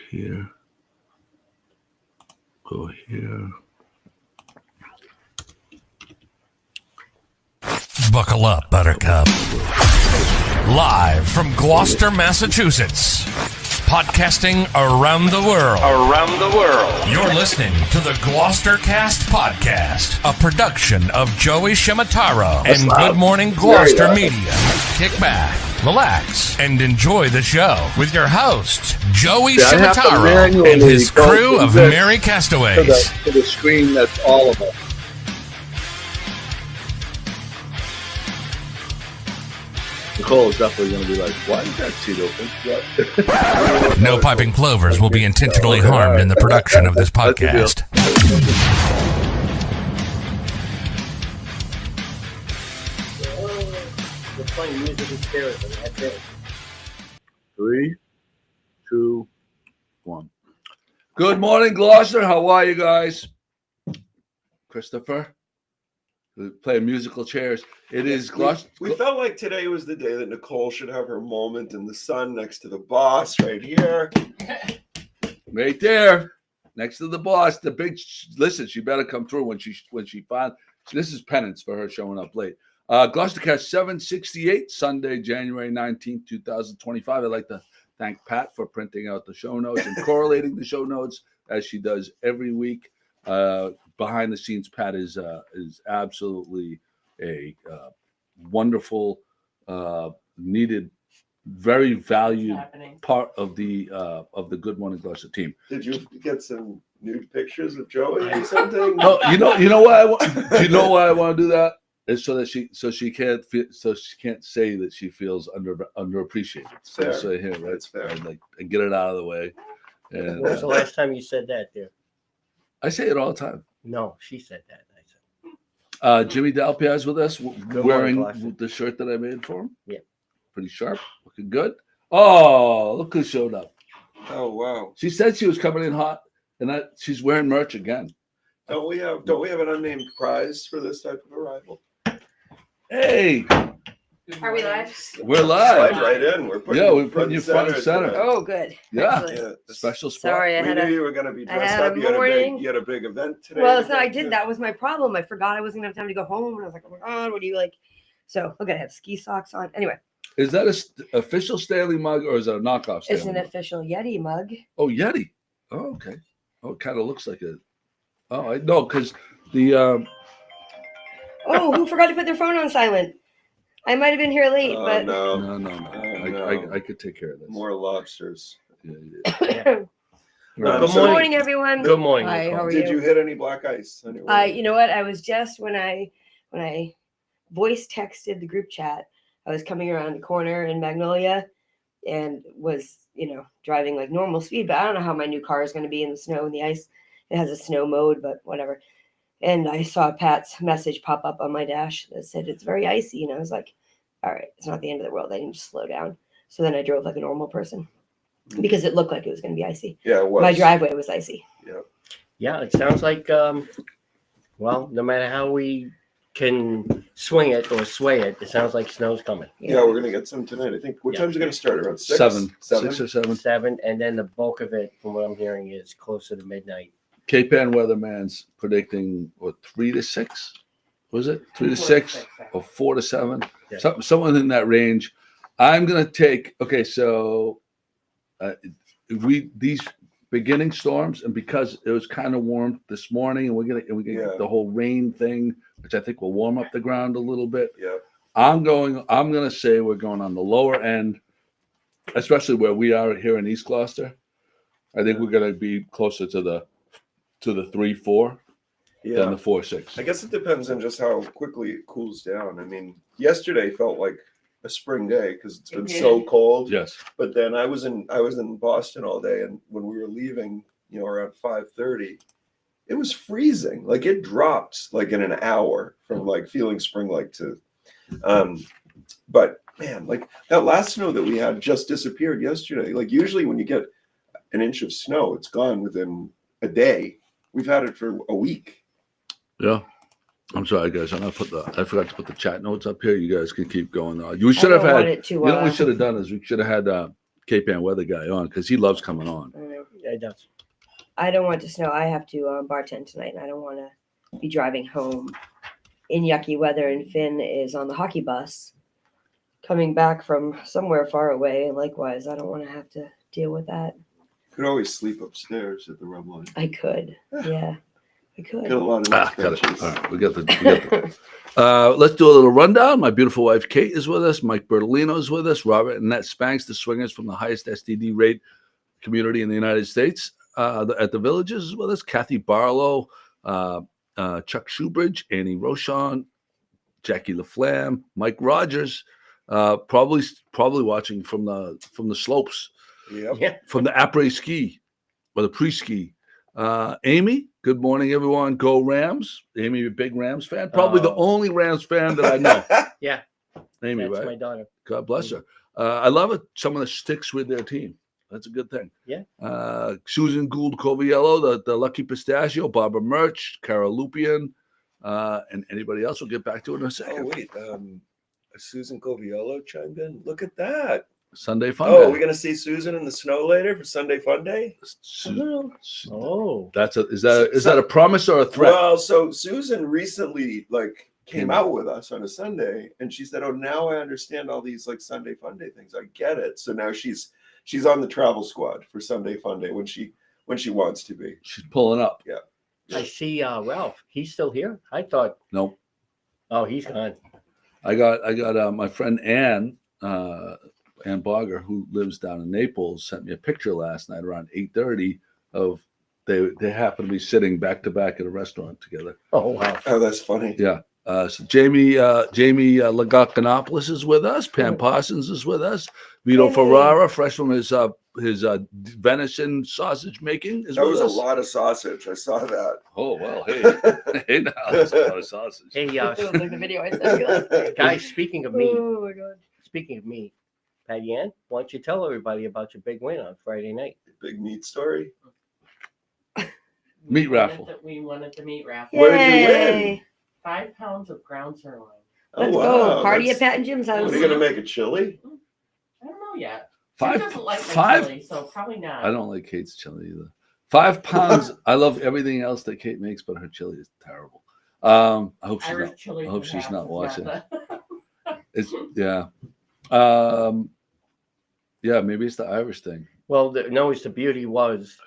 Here. Go here. Buckle up, Buttercup. Live from Gloucester, Massachusetts. Podcasting around the world. You're listening to the GloucesterCast podcast, a production of Joey Shimataro and Good Morning Gloucester Media. Kick back, relax, and enjoy the show with your host, Joey Shimataro, and his crew of merry castaways. To the screen that's all of us. Nicole is definitely going to be like, why is that seat open? No piping plovers will be intentionally harmed in the production of this podcast. We're playing music and chairs, and that's it. 3, 2, 1. Good morning, Gloucester. How are you guys? Christopher? We play musical chairs. It is Gloucester. We felt like today was the day that Nicole should have her moment in the sun next to the boss right here. Right there, next to the boss. The big listen. She better come through when she finds. This is penance for her showing up late. GloucesterCast 768, Sunday, January 19th, 2025. I'd like to thank Pat for printing out the show notes and correlating the show notes as she does every week. Behind the scenes, Pat is absolutely a wonderful, needed, very valued part of the Good Morning Gloucester team. Did you get some nude pictures of Joey or something? No, you know why I want. Do you know why I want to do that? It's so that she can't say that she feels underappreciated. Fair. So here, right? That's fair. And get it out of the way. And When was the last time you said that, dear? I say it all the time. No, she said that. I said. Jimmy Dalpiaz with us, morning, wearing Gloucester. the shirt that I made for him. Yeah. Pretty sharp, looking good. Oh, look who showed up. Oh wow! She said she was coming in hot, and she's wearing merch again. Don't we have an unnamed prize for this type of arrival? Hey, Are we live? we're live. Slide right in. We're putting you front and center. today. Oh, good. Yeah, Excellent. special spot. Sorry, I We had knew a. you were going to be I dressed had a up. morning. You had a big event today. Well, it's not. I did. That was my problem. I forgot I wasn't gonna have time to go home, and I was like, "Oh my god, what do you like?" So look, I have ski socks on. Anyway, Is that a official Stanley mug or is it a knockoff Stanley it's an mug? official Yeti mug. Oh, Yeti. Oh, okay. Oh, it kind of looks like it. Oh, I know because the Oh, who forgot to put their phone on silent? I might have been here late, Oh, but no. no. I could take care of this. More lobsters. Yeah. good Good So- morning, everyone. Good morning. Hi, Nicole. how are Did you? you hit any black ice? on your way? You know what? I was just when I voice texted the group chat. I was coming around the corner in Magnolia, and was driving like normal speed. But I don't know how my new car is going to be in the snow and the ice. It has a snow mode, but whatever. And I saw Pat's message pop up on my dash that said it's very icy, and I was like, all right, it's not the end of the world. I need to slow down. So then I drove like a normal person because it looked like it was going to be icy. Yeah, it was. My driveway was icy. Yeah, it sounds like, well, no matter how we can swing it or sway it, it sounds like snow's coming. Yeah, we're gonna get some tonight. I think. What Yeah. time's it gonna start? Around 6? 7 or 7. 7, and then the bulk of it, from what I'm hearing, is closer to midnight. Cape Ann weatherman's predicting 3 to 6. Was it 3 to 6 or 4 to 7? Yeah. Something in that range. I'm gonna take. Okay, so these beginning storms, and because it was kind of warm this morning, and we're gonna get the whole rain thing, which I think will warm up the ground a little bit. Yeah. I'm gonna say we're going on the lower end, especially where we are here in East Gloucester. I think we're gonna be closer to the 3-4 than the 4-6. I guess it depends on just how quickly it cools down. I mean, yesterday felt like a spring day because it's been so cold. Yes. But then I was in Boston all day, and when we were leaving, around 5:30, it was freezing. Like it dropped like in an hour from like feeling spring-like to. But man, like that last snow that we had just disappeared yesterday. Like usually when you get an inch of snow, it's gone within a day. We've had it for a week. Yeah. I'm sorry, guys. I forgot to put the chat notes up here. You guys can keep going. We should have had. It to, what we should have done is we should have had Cape Ann weather guy on because he loves coming on. It does. I don't want to snow. I have to bartend tonight, and I don't want to be driving home in yucky weather. And Finn is on the hockey bus coming back from somewhere far away. And likewise, I don't want to have to deal with that. Could always sleep upstairs at the rum line. I could. Yeah, I could. Get a lot of Got nice it. All right, we got the. Let's do a little rundown. My beautiful wife Kate is with us. Mike Bertolino is with us. Robert and Nat Spanks, the swingers from the highest STD rate community in the United States, at the Villages is with us. Kathy Barlow, Chuck Shoebridge, Annie Rochon, Jackie LaFlamme, Mike Rogers, probably watching from the slopes, Yep. from the après ski or the pre-ski. Amy, good morning, everyone. Go Rams. Amy, a big Rams fan. Probably the only Rams fan that I know. Yeah. Amy, That's right? my daughter. God bless her. I love it. Someone that sticks with their team. That's a good thing. Yeah. Susan Gould Coviello, the Lucky Pistachio, Barbara Murch, Cara Lupian, and anybody else. We'll get back to it in a Oh second. wait, Susan Coviello chimed in. Look at that. Sunday Fun Oh, Day. we're gonna see Susan in the snow later for Sunday Fun Day. Oh. Is that a promise or a threat? Well, so Susan recently came out with us on a Sunday, and she said, "Oh, now I understand all these Sunday Fun Day things. I get it." So now she's on the travel squad for Sunday Fun Day when she wants to be. She's pulling up. I see Ralph. He's still here. I thought. Nope. Oh, he's gone. I got my friend Ann Bogger, who lives down in Naples, sent me a picture last night around 8:30 of they happen to be sitting back to back at a restaurant together. Oh wow. Oh, that's funny. Yeah. So Jamie Lagakanopoulos is with us. Pam Parsons is with us. Vito Hey. Ferrara, fresh from his venison sausage making, is That with was us. a lot of sausage. I saw that. Oh well, hey, hey now, that's a lot of sausage. Hey, It was like the video I sent you last night. guys. Speaking of me, Oh my god. Patty Ann, why don't you tell everybody about your big win on Friday night? Big meat story. Meat raffle. We wanted the meat raffle. What did you win? Yay. 5 pounds of ground sirloin. Let's Oh, go. wow. Party at That's- Pat and Jim's What house. are you gonna make a chili? I don't know yet. Five, Jim doesn't like my five. chili, so probably not. I don't like Kate's chili either. 5 pounds. I love everything else that Kate makes, but her chili is terrible. I hope she's Irish not. chili. I hope from she's House not is watching. the- It's yeah. Yeah, maybe it's the Irish thing. Well, the beauty was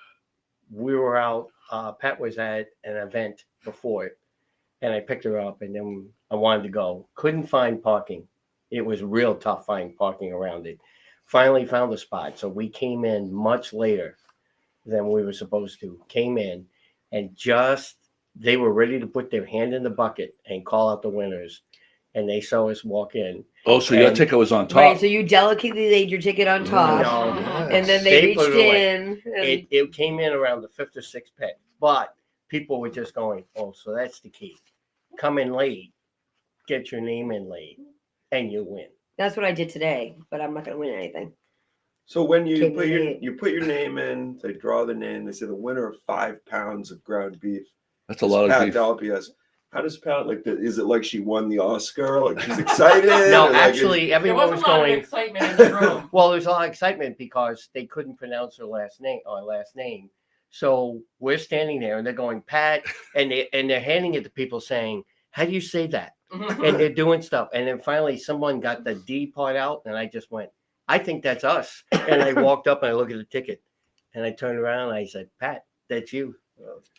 we were out. Pat was at an event before it, and I picked her up, and then I wanted to go. Couldn't find parking. It was real tough finding parking around it. Finally found a spot, so we came in much later than we were supposed to. Came in, and just they were ready to put their hand in the bucket and call out the winners, and they saw us walk in. Oh, so your And- ticket was on top. Right, so you delicately laid your ticket on top, No, and then they They reached put it away. in. And it came in around the 5th or 6th pick, but people were just going, "Oh, so that's the key. Come in late, get your name in late, and you win." that's what I did today, but I'm not going to win anything. So when you Came put in your late. name in, they draw the name. They say the winner of 5 pounds of ground beef. That's a lot of Pat beef. Dalby has. How does Pat is it like she won the Oscar? Like she's excited? No, or actually, There everyone was was a lot of going. excitement in the room. Well, there was a lot of excitement because they couldn't pronounce her last name. So we're standing there, and they're going, "Pat," and they're handing it to people, saying, "How do you say that?" And they're doing stuff, and then finally someone got the D part out, and I just went, "I think that's us." And I walked up and I looked at the ticket, and I turned around and I said, "Pat, that's you."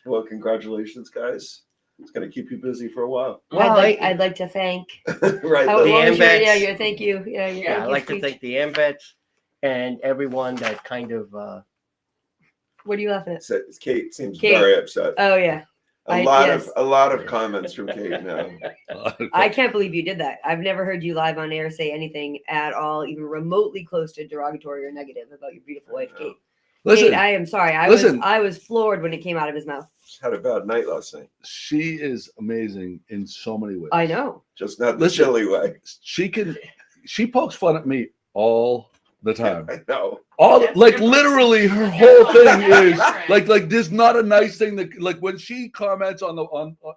Well, congratulations, guys. It's gonna keep you busy for a while. Well, I'd like to thank. Right. How The what was your, Ambets. yeah, your thank you. Yeah, your Yeah, thank I'd you like to speech. thank the Ambets and everyone that kind of What are you laughing at? Kate seems Kate. very upset. Oh yeah, A lot of comments from Kate now. I can't believe you did that. I've never heard you live on air say anything at all, even remotely close to derogatory or negative about your beautiful wife, Kate. Listen, Kate, I am sorry. listen. I was floored when it came out of his mouth. She had a bad night last night. she is amazing in so many ways. I know. Just not the Listen. chilly way. She pokes fun at me all the time. I know. All That's like different. literally her That's whole different. thing That's is different. like there's not a nice thing that like when she comments on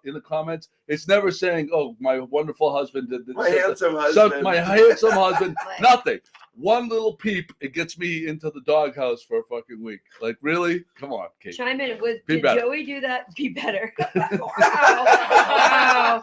in the comments, it's never saying, "Oh, my wonderful husband did this." My handsome husband. My handsome husband. Nothing. One little peep, it gets me into the doghouse for a fucking week. Like really? Come on, Kate. Chime in. Be Did better. Joey do that? Be better. Wow.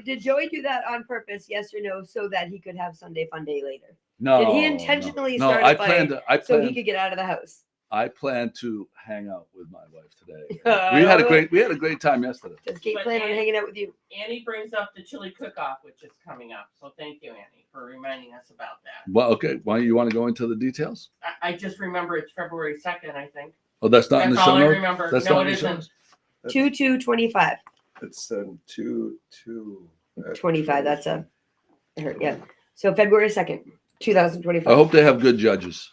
Did Joey do that on purpose? Yes or no, so that he could have Sunday fun day later? No. Did he intentionally no, start I a fight planned to, I so he planned, could get out of the house? I plan to hang out with my wife today. I We had a love it. great time yesterday. Does Kate But plan on Ann- hanging out with you? Annie brings up the chili cook-off, which is coming up. So thank you, Annie, for reminding us about that. Well, okay. Why you want to go into the details? I just remember it's February 2nd, I think. Oh, that's not in That's the show all I notes? remember. That's No, not it in the show isn't. notes? 2/2/25. It's 2/2. 25. That's a yeah. So February 2nd, 2025. I hope they have good judges.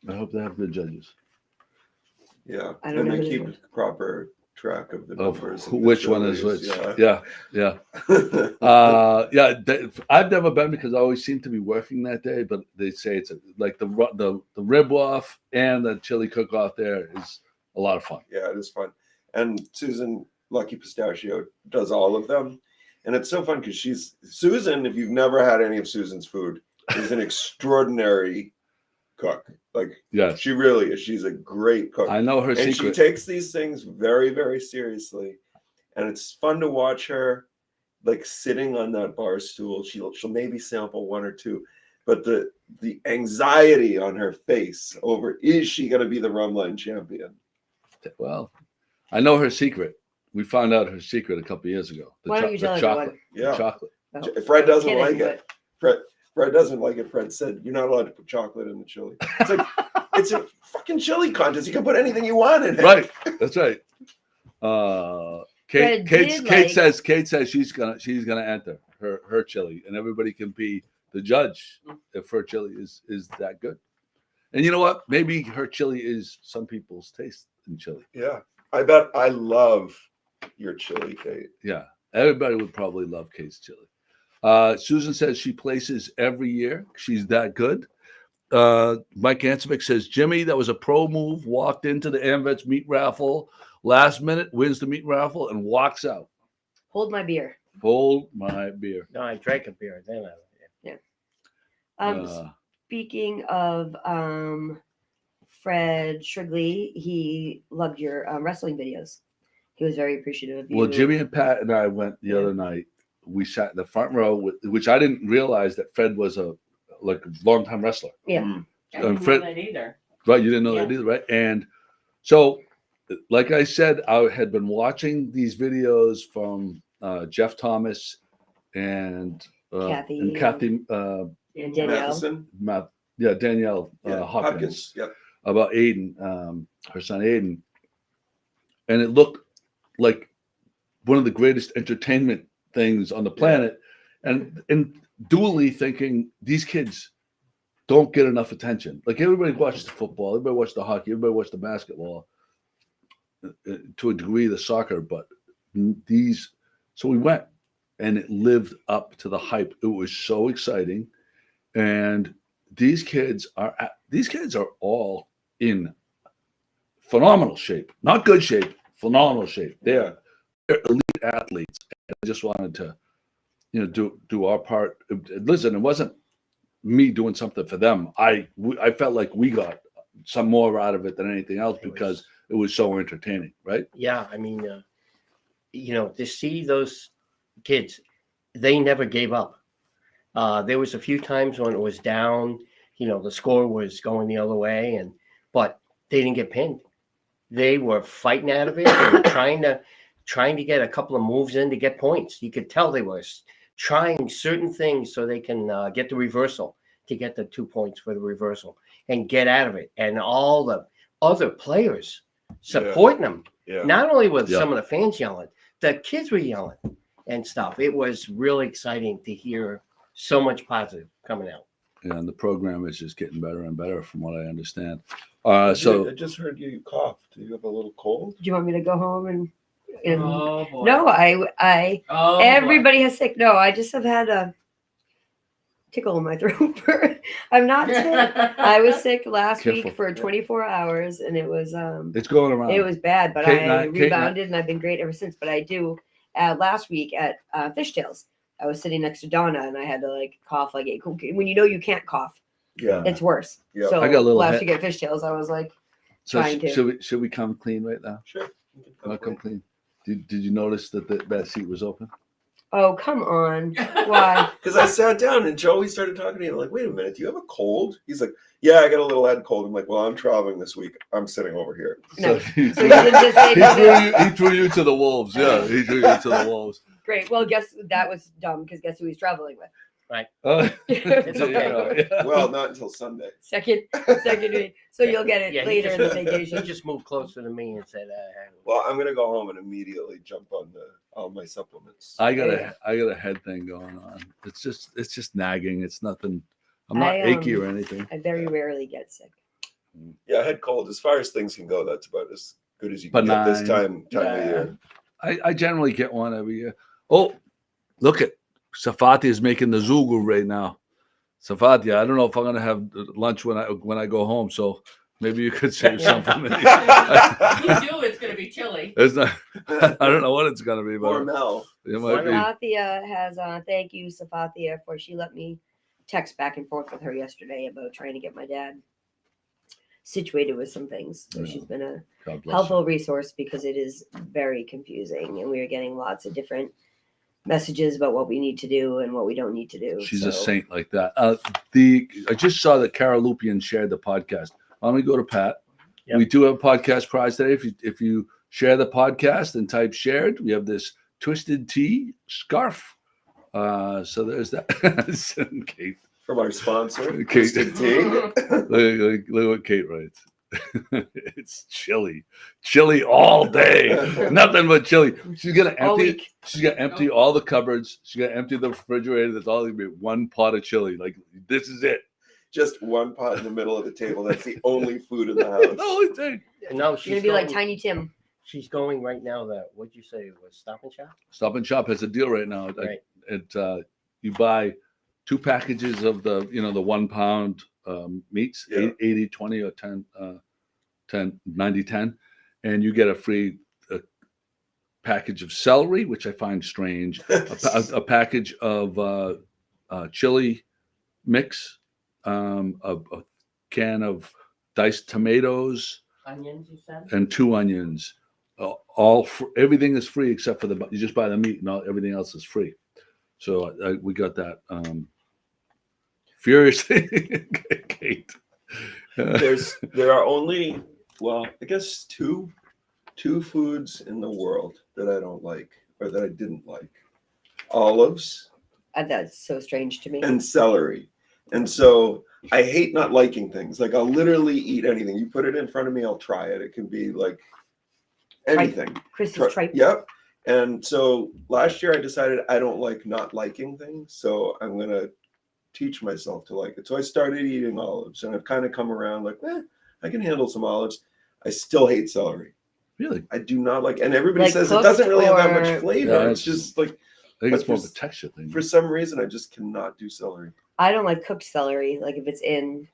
I hope they have good judges. Yeah, I don't and know they who keep this proper track of the Of numbers. who, and the which one is which? juries, Yeah. Yeah. I've never been because I always seem to be working that day. But they say it's like the rib off and the chili cook off there is a lot of fun. Yeah, it is fun. And Susan Lucky Pistachio does all of them. And it's so fun because Susan, if you've never had any of Susan's food, is an extraordinary cook. Like Yes, she really is. She's a great cook. I know her And secret. she takes these things very, very seriously. And it's fun to watch her like sitting on that bar stool. She'll maybe sample one or two, but the anxiety on her face over is she gonna be the rum line champion? Well, I know her secret. We found out her secret a couple years ago. Why don't you tell the everyone? chocolate. Yeah. The chocolate. Oh, Fred doesn't kidding, like it. Fred doesn't like it. Fred said, "You're not allowed to put chocolate in the chili." It's like it's a fucking chili contest. You can put anything you want in it. Right. That's right. Kate Fred did says she's gonna enter her chili, and everybody can be the judge if her chili is that good. And you know what? Maybe her chili is some people's taste in chili. Yeah, I bet I love your chili, Kate. Yeah, everybody would probably love Kate's chili. Susan says she places every year. She's that good. Mike Ansevich says, Jimmy, that was a pro move, walked into the AmVets meat raffle last minute, wins the meat raffle, and walks out. Hold my beer. Hold my beer. No, I drank a beer. Then Speaking of Fred Shrigley, he loved your wrestling videos. He was very appreciative of you. Well, Jimmy and Pat and I went the other night. We sat in the front row, which I didn't realize that Fred was a longtime wrestler. Yeah. I didn't Fred- know that either. Right, you didn't know Yeah. that either, right? And so, like I said, I had been watching these videos from Jeff Thomas and Kathy. and Kathy And Danielle. Matheson? Danielle Yeah, Hopkins Yep. about Aiden, her son Aiden, and it looked like one of the greatest entertainment things on the planet, and dually thinking these kids don't get enough attention. Like everybody watches the football, everybody watches the hockey, everybody watches the basketball, to a degree the soccer, but these. So we went, and it lived up to the hype. It was so exciting, and these kids are all in phenomenal shape. Not good shape, phenomenal shape. They're elite athletes. And I just wanted to, do our part. Listen, it wasn't me doing something for them. I felt like we got some more out of it than anything else because it was so entertaining, right? yeah, I mean, to see those kids, they never gave up. There was a few times when it was down, the score was going the other way, but they didn't get pinned. They were fighting out of it. They were trying to get a couple of moves in to get points. You could tell they were trying certain things so they can get the reversal, to get the 2 points for the reversal and get out of it. And all the other players supporting them. Yeah. Not only with Yeah. some of the fans yelling, the kids were yelling and stuff. It was really exciting to hear so much positive coming out. And the program is just getting better and better, from what I understand. I So just heard you cough. Do you have a little cold? Do you want me to go home and Oh, boy. no, I Oh, boy. everybody has sick. No, I just have had tickle in my throat. I'm not sick. I was sick last Careful. week for 24 hours, and it was It's going around. it was bad, but Kate I and I- Kate and I- rebounded, and I've been great ever since. But I do last week at Fishtails, I was sitting next to Donna, and I had to like cough like when you know you can't cough, Yeah. it's worse. Yeah. So I got a little last head- week at Fishtails, I was like, So trying to. should we come clean right now? Sure. You can come Want to come clean. clean? Did you notice that the back seat was open? oh come on, why? Because I sat down and Joey started talking to me. I'm like, wait a minute, do you have a cold? He's like, yeah, I got a little head cold. I'm like, well, I'm traveling this week. I'm sitting over here. No. he, So you didn't just say he threw you to the wolves. Yeah, he threw you to the wolves. great. Well, guess that was dumb because guess who he's traveling with? It's okay. Yeah. Well, not until Sunday. Second week. So you'll get it Yeah, later in the He vacation. just moved closer to me and said, Well, I'm gonna go home and immediately jump on all my supplements. I got a head thing going on. It's just nagging. It's nothing. I'm not I, achy or anything. I very rarely get sick. Yeah, head cold. As far as things can go, that's about as good as you can get this Benign. time of year. I generally get one every year. Oh, look at Safati is making the Zugu right now. Safati, I don't know if I'm gonna have lunch when I go home. So maybe you could save something. If you do, it's going to be chilly. It's not. I don't know what it's gonna be, Or but Mel. it might be. Safathia has thank you, Safathia, for she let me text back and forth with her yesterday about trying to get my dad situated with some things. So Yeah. she's been a God bless helpful resource because it is very confusing and we are getting lots of different messages about what we need to do and what we don't need to do. you. She's a So- saint like that. I just saw that Cara Lupian shared the podcast. Why don't we go to Pat? Yep. We do have a podcast prize today. If you share the podcast and type shared, we have this Twisted Tea scarf. So there's that. Kate, From our sponsor, Kate. Twisted Tea. look what Kate writes. It's chili all day, nothing but chili. She's gonna All empty. week. She's gonna empty all the cupboards. She's gonna empty the refrigerator. That's all gonna be one pot of chili. Like this is it. Just one pot in the middle of the table. That's the only food in the That's house. the only thing. no, You're gonna be like Tiny Tim. She's going right now. What'd you say? It was Stop and Shop? Stop and Shop has a deal right now. Right. You buy 2 packages of the 1 pound meats, Yeah. 80, 20 or 10, 90, 10, and you get a free package of celery, which I find strange, a package of chili mix, a can of diced tomatoes, Onions, you said? and 2 onions. Everything is free except for you just buy the meat and everything else is free. So we got that. Furiously, Kate. There are only, well, I guess two foods in the world that I don't like or that I didn't like: olives That's so strange to me. and celery. And so I hate not liking things. Like I'll literally eat anything. You put it in front of me, I'll try it. It can be like anything. Chris's tripe. Yep. And so last year I decided I don't like not liking things. So I'm going to teach myself to like it. So I started eating olives and I've kind of come around like, I can handle some olives. I still hate celery. Really? I do not like, and everybody Like says it cooked doesn't really have that or- much flavor. Yeah, it's just like, I think it's But more of for- a texture thing. for some reason, I just cannot do celery. I don't like cooked celery. Like if it's in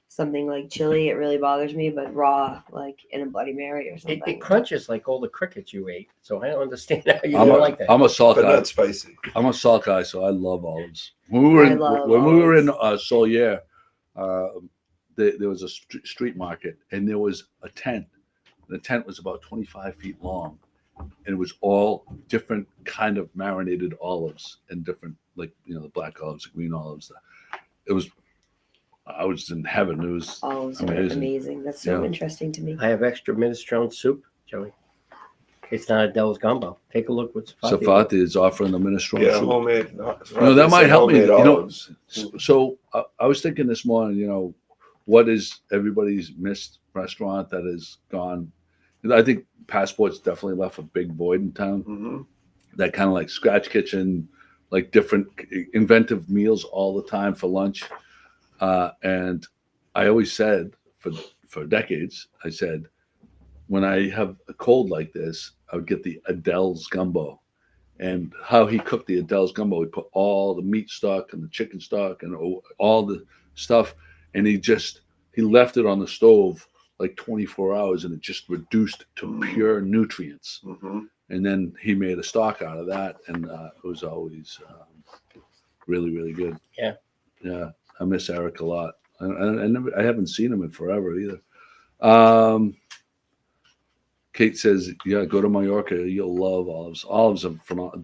something like chili, it really bothers me. But raw, like in a Bloody Mary or something. It crunches like all the crickets you ate. So I don't understand how you I'm don't a, like that. I'm a salt But guy. not spicy. I'm a salt guy, so I love olives. When we were I in love when we were in olives. Solier, there was a street market, and there was a tent. The tent was about 25 feet long, and it was all different kind of marinated olives and different, like the black olives, the green olives. I was in heaven. It was Olives are amazing. amazing. That's so Yeah. interesting to me. I have extra minestrone soup, Joey. It's not a Devil's gumbo. Take a look what's Safati is offering the minestrone Yeah, soup. homemade. that might help me, Olives. So I was thinking this morning, what is everybody's missed restaurant that is gone? I think Passport's definitely left a big void in town. Mhm. That kind of like scratch kitchen, like different inventive meals all the time for lunch. And I always said for decades, I said, when I have a cold like this, I would get the Adele's gumbo. and how he cooked the Adele's gumbo. He put all the meat stock and the chicken stock and all the stuff, and he left it on the stove like 24 hours, and it just reduced to pure nutrients. Mm-hmm. And then he made a stock out of that, and it was always really, really good. Yeah. Yeah. I miss Eric a lot. I haven't seen him in forever either. Kate says, "Yeah, go to Mallorca. You'll love Olives. Olives are phenomenal.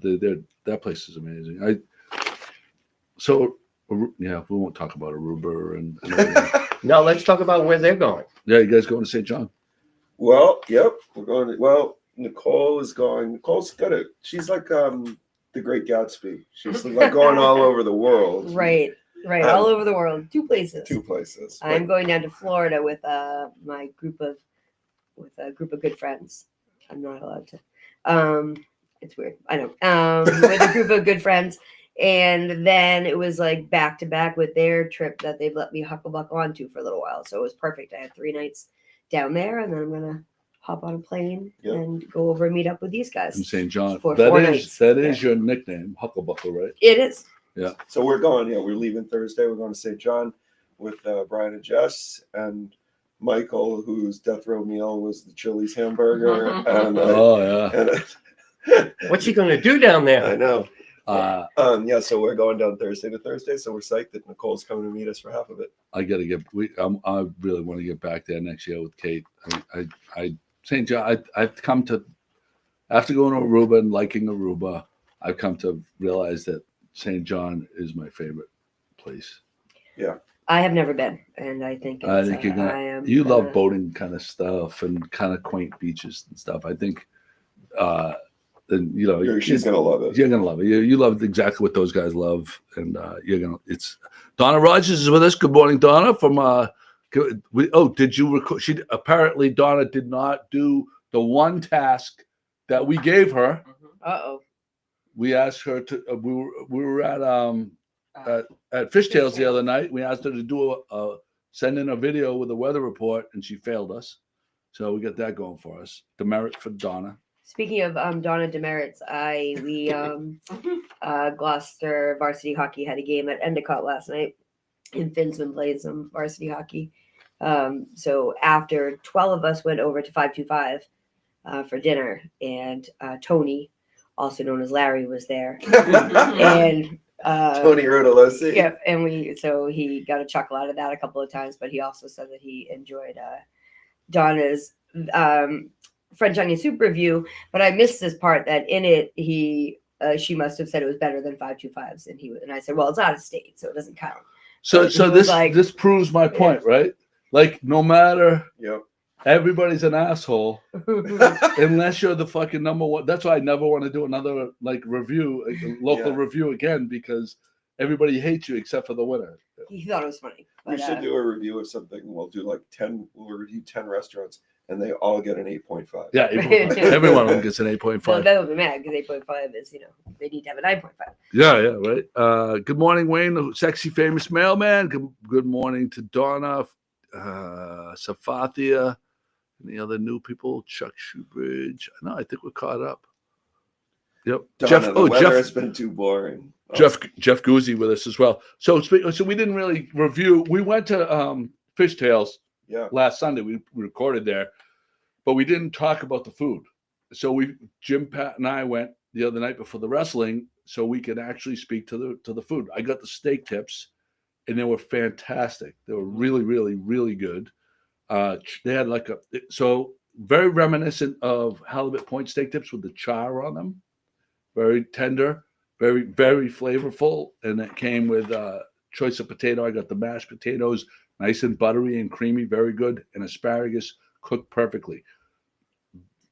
That place is amazing." We won't talk about Aruba and No, let's talk about where they're going. yeah, you guys going to St. John? Well, yep, we're going to. Well, Nicole is going. Nicole's got it. She's like the Great Gatsby. She's like going all over the world. Right, all over the world. Two places. Two places. I'm going down to Florida with my group of good friends. I'm not allowed to. It's weird. I know. With a group of good friends, and then it was like back to back with their trip that they've let me hucklebuck onto for a little while. So it was perfect. I had 3 nights down there, and then I'm gonna hop on a plane and go over and meet up with these guys in St. John. For 4 nights. That is your nickname, Hucklebuckle, right? It is. Yeah. So we're going. Yeah, we're leaving Thursday. We're going to St. John with Brian and Jess and Michael, whose death row meal was the Chili's hamburger. And, What's he going to do down there? I know. So we're going down Thursday to Thursday. So we're psyched that Nicole's coming to meet us for half of it. I got to get. I really want to get back there next year with Kate. St. John. I've come to, after going to Aruba and liking Aruba, I've come to realize that St. John is my favorite place. Yeah. I have never been, and I think you're gonna. You love boating kind of stuff and kind of quaint beaches and stuff. I think. Then she's gonna love it. You're gonna love it. You love exactly what those guys love, and you're gonna. It's Donna Rogers is with us. Good morning, Donna. Did you record? Apparently Donna did not do the one task that we gave her. Uh-oh. We asked her to. We were at Fishtails the other night. We asked her to do send in a video with a weather report, and she failed us. So we got that going for us. Demerit for Donna. Speaking of Donna demerits, Gloucester varsity hockey had a game at Endicott last night, and Finsman played some varsity hockey. So after 12 of us went over to 525 for dinner, and Tony, also known as Larry, was there, and Tony Rotolosi. Yeah, and he got a chuckle out of that a couple of times, but he also said that he enjoyed Donna's French onion soup review, but I missed this part that in it she must have said it was better than 525s, and I said, well, it's out of state, so it doesn't count. So this proves my point, right? Like no matter, everybody's an asshole unless you're the fucking number one. That's why I never want to do another review, local review again, because everybody hates you except for the winner. He thought it was funny. We should do a review of something. We'll do we'll review 10 restaurants, and they all get an 8.5. Yeah, every one of them gets an 8.5. So that would be mad because 8.5 is, they need to have a 9.5. Yeah, right. Good morning, Wayne, the sexy famous mailman. Good morning to Donna, Safathia, and the other new people. Chuck Shoebridge. No, I think we're caught up. Yep. Donna, the weather has been too boring. Jeff Guzzi with us as well. So we didn't really review. We went to Fishtails last Sunday. We recorded there, but we didn't talk about the food. So Jim, Pat, and I went the other night before the wrestling, so we could actually speak to the food. I got the steak tips, and they were fantastic. They were really, really, really good. They had very reminiscent of halibut point steak tips with the char on them. Very tender, very, very flavorful. And it came with choice of potato. I got the mashed potatoes, nice and buttery and creamy, very good. And asparagus cooked perfectly.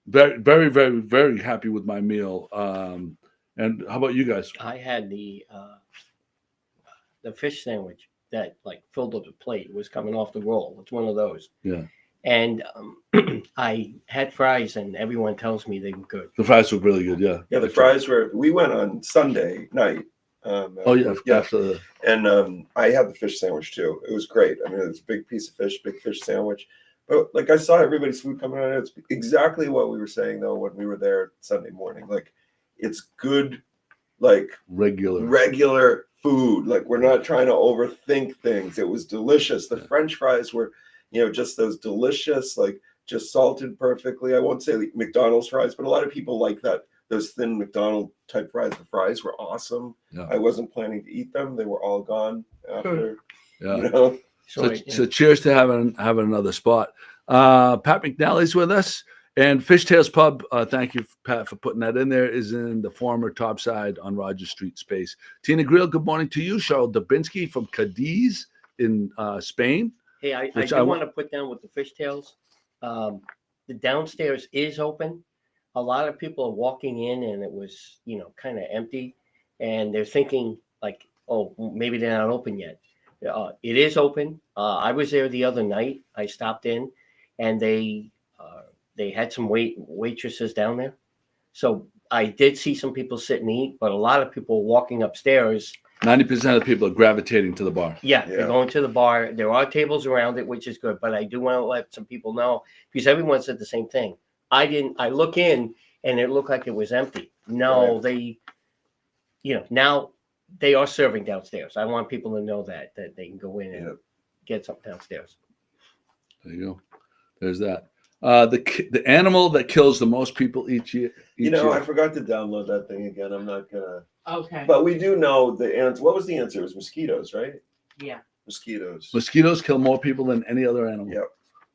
Very, very, very, very happy with my meal. And how about you guys? I had the fish sandwich that filled up the plate. It was coming off the roll. It's one of those. Yeah. And I had fries, and everyone tells me they were good. The fries were really good, yeah. Yeah, the fries were. We went on Sunday night. After and I had the fish sandwich too. It was great. I mean, it was a big piece of fish, big fish sandwich. But I saw everybody's food coming out. It's exactly what we were saying though when we were there Sunday morning. it's good, like regular food. Like we're not trying to overthink things. It was delicious. The French fries were, just those delicious, like just salted perfectly. I won't say like McDonald's fries, but a lot of people like that. Those thin McDonald type fries. The fries were awesome. Yeah. I wasn't planning to eat them. They were all gone after. Yeah. So cheers to having another spot. Pat McNally's with us, and Fishtails Pub. Thank you, Pat, for putting that in there. Is in the former Topside on Rogers Street space. Tina Grill, good morning to you. Cheryl Dubinsky from Cadiz in Spain. Hey, I do want to put down with the fishtails. The downstairs is open. A lot of people are walking in, and it was kind of empty, and they're thinking like, oh, maybe they're not open yet. It is open. I was there the other night. I stopped in, and they had some waitresses down there. So I did see some people sit and eat, but a lot of people walking upstairs. 90% of the people are gravitating to the bar. Yeah, they're going to the bar. There are tables around it, which is good. But I do want to let some people know, because everyone said the same thing. I look in, and it looked like it was empty. No, they, now they are serving downstairs. I want people to know that they can go in and get something downstairs. There you go. There's that. The animal that kills the most people each year. I forgot to download that thing again. I'm not gonna. Okay. But we do know the answer. What was the answer? It was mosquitoes, right? Yeah. Mosquitoes. Mosquitoes kill more people than any other animal. Yep.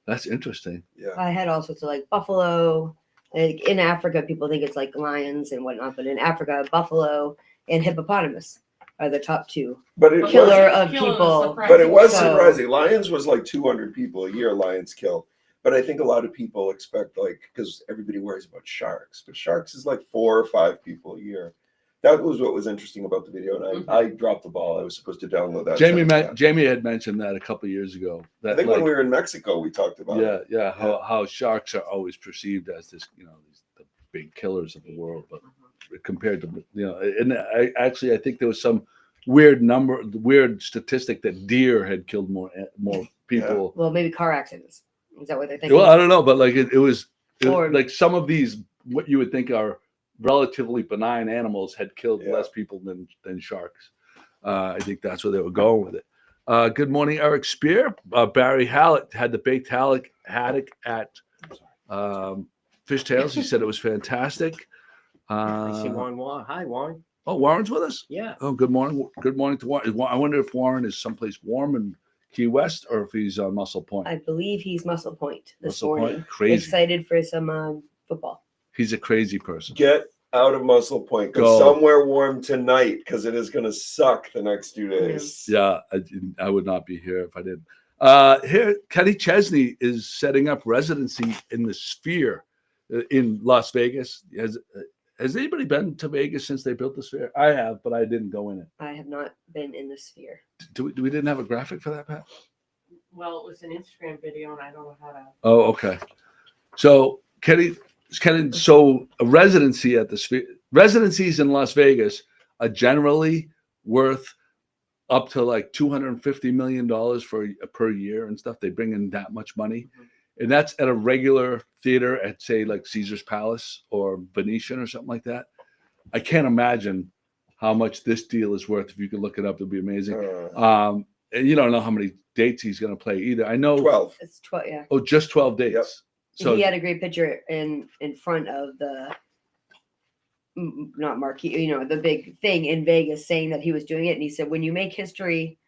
That's interesting. Yeah. I had all sorts of like buffalo. Like in Africa, people think it's like lions and whatnot, but in Africa, buffalo and hippopotamus are the top two killer of people. But it was surprising. Lions was like 200 people a year. Lions kill. But I think a lot of people expect, like, because everybody worries about sharks, but sharks is like 4 or 5 people a year. That was what was interesting about the video, and I dropped the ball. I was supposed to download that. Jamie had mentioned that a couple of years ago. That, I think when we were in Mexico, we talked about it. Yeah. How sharks are always perceived as this, the big killers of the world, but compared to and I think there was some weird statistic that deer had killed more people. Yeah. Well, maybe car accidents. Is that what they're thinking? Well, I don't know, but like it was like some of these, what you would think are relatively benign animals, had killed less people than sharks. I think that's where they were going with it. Good morning, Eric Spear. Barry Hallett had the baked haddock at Fishtails. He said it was fantastic. I see Warren. Hi, Warren. Oh, Warren's with us? Yeah. Oh, good morning. Good morning to Warren. I wonder if Warren is someplace warm in Key West or if he's on Muscle Point. I believe he's Muscle Point this Muscle morning. Point? Crazy. Excited for some football. He's a crazy person. Get out of Muscle Point. Go somewhere warm tonight, because it is going to suck the next 2 days. Yeah, I would not be here if I didn't. Here, Kenny Chesney is setting up residency in the Sphere in Las Vegas. Has anybody been to Vegas since they built the Sphere? I have, but I didn't go in it. I have not been in the Sphere. Do we didn't have a graphic for that, Pat? Well, it was an Instagram video, and I don't know how to. Oh, okay. So Kenny, so a residency at the Sphere. Residencies in Las Vegas are generally worth up to like $250 million per year and stuff. They bring in that much money. And that's at a regular theater at, say, like Caesar's Palace or Venetian or something like that. I can't imagine how much this deal is worth. If you could look it up, it'd be amazing. And you don't know how many dates he's going to play either. I know 12. It's 12, yeah. Oh, just 12 dates. Yep. So he had a great picture in front of the not marquee, the big thing in Vegas, saying that he was doing it. And he said, when you make history,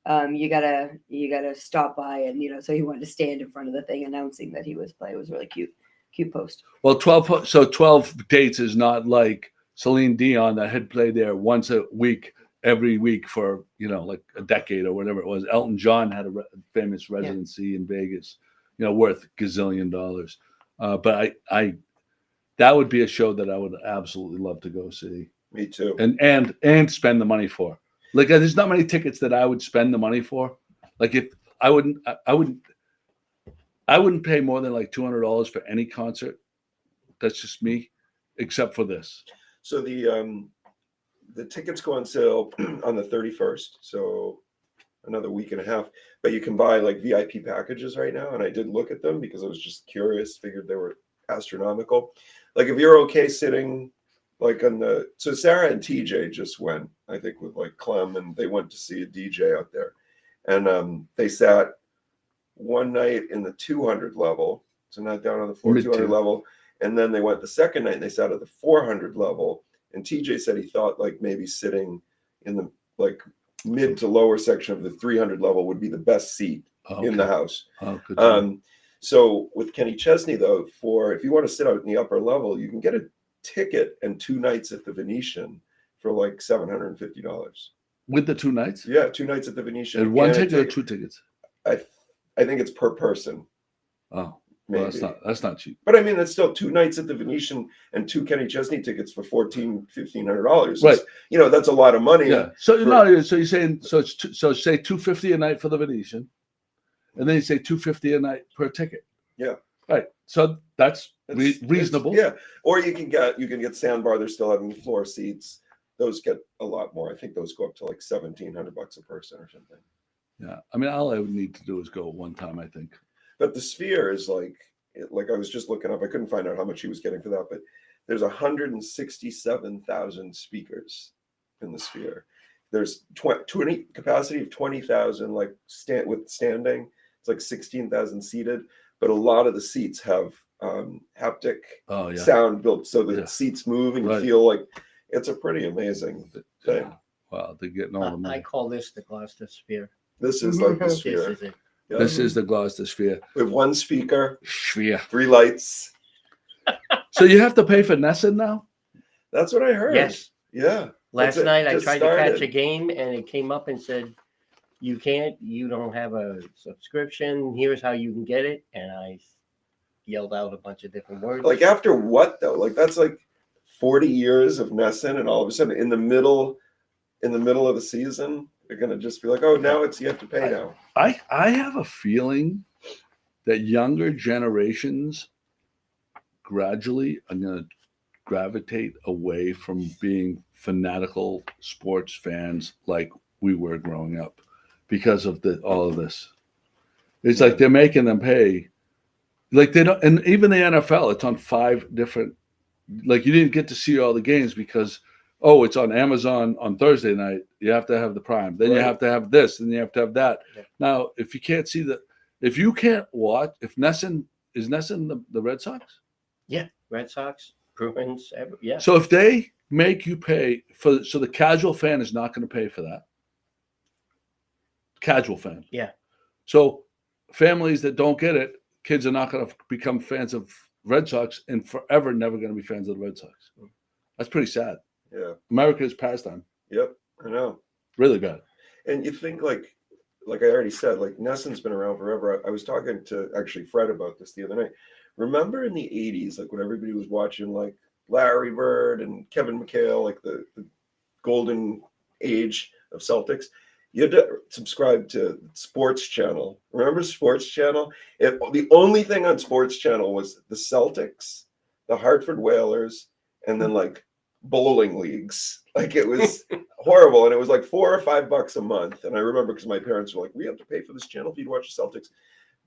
you gotta stop by, and so he wanted to stand in front of the thing announcing that he was playing. It was really cute post. Well, 12 dates is not like Celine Dion that had played there once a week, every week for like a decade or whatever it was. Elton John had a famous residency in Vegas, worth gazillion dollars. But I that would be a show that I would absolutely love to go see. Me too. And spend the money for. Like, there's not many tickets that I would spend the money for. Like, if I wouldn't pay more than like $200 for any concert. That's just me, except for this. So the tickets go on sale on the 31st. So another week and a half. But you can buy like VIP packages right now, and I did look at them because I was just curious. Figured they were astronomical. Like, if you're okay sitting like so Sarah and TJ just went, I think, with like Clem, and they went to see a DJ out there, and they sat one night in the 200 level, so not down on the floor, 200 level, and then they went the second night and they sat at the 400 level, and TJ said he thought like maybe sitting in the like mid to lower section of the 300 level would be the best seat in the house. Oh, good. So with Kenny Chesney though, for if you want to sit out in the upper level, you can get a ticket and 2 nights at the Venetian for like $750 with the 2 nights. Yeah, 2 nights at the Venetian. And one ticket or 2 tickets? I think it's per person. Oh, maybe. Well, that's not cheap. But I mean, that's still 2 nights at the Venetian and 2 Kenny Chesney tickets for $1,500. Right. You know, that's a lot of money. Yeah. So no, so you're saying so say $250 a night for the Venetian, and then you say $250 a night per ticket. Yeah. Right. So that's reasonable. Yeah. Or you can get sandbar. They're still having floor seats. Those get a lot more. I think those go up to like $1,700 a person or something. Yeah. I mean, all I would need to do is go one time, I think. But the Sphere is like I was just looking up. I couldn't find out how much he was getting for that, but there's 167,000 speakers in the Sphere. There's 20 capacity of 20,000, like with standing. It's like 16,000 seated, but a lot of the seats have haptic sound built so the seats move and you feel like it's a pretty amazing thing. Wow, they're getting all the money. I call this the Gloucester Sphere. This is like the Sphere. This is it. Yeah. This is the Gloucester Sphere. With 1 speaker, Sphere. 3 lights. So you have to pay for Nesson now? That's what I heard. Yes. Yeah. Last night I tried to catch a game and it came up and said, you don't have a subscription. Here's how you can get it. And I yelled out a bunch of different words. Like after what though? Like that's like 40 years of Nesson, and all of a sudden in the middle of the season, they're gonna just be like, oh, now you have to pay now. I have a feeling that younger generations gradually are gonna gravitate away from being fanatical sports fans like we were growing up because of all of this. It's like they're making them pay. Like they don't, and even the NFL, it's on 5 different. Like you didn't get to see all the games because, it's on Amazon on Thursday night. You have to have the Prime. Then you have to have this, and you have to have that. Yeah. Now, if you can't see if you can't watch, is Nesson the Red Sox? Yeah, Red Sox, Bruins, yeah. So if they make you pay so the casual fan is not going to pay for that. Casual fan. Yeah. So families that don't get it, kids are not going to become fans of Red Sox and forever never going to be fans of the Red Sox. That's pretty sad. Yeah. America's pastime. Yep, I know. Really bad. And you think like I already said, like Nesson's been around forever. I was talking to actually Fred about this the other night. Remember in the 80s, like when everybody was watching like Larry Bird and Kevin McHale, like the golden age of Celtics, you had to subscribe to Sports Channel. Remember Sports Channel? The only thing on Sports Channel was the Celtics, the Hartford Whalers, and then like bowling leagues. Like it was horrible. And it was like $4 or $5 a month. And I remember because my parents were like, we have to pay for this channel feed to watch the Celtics.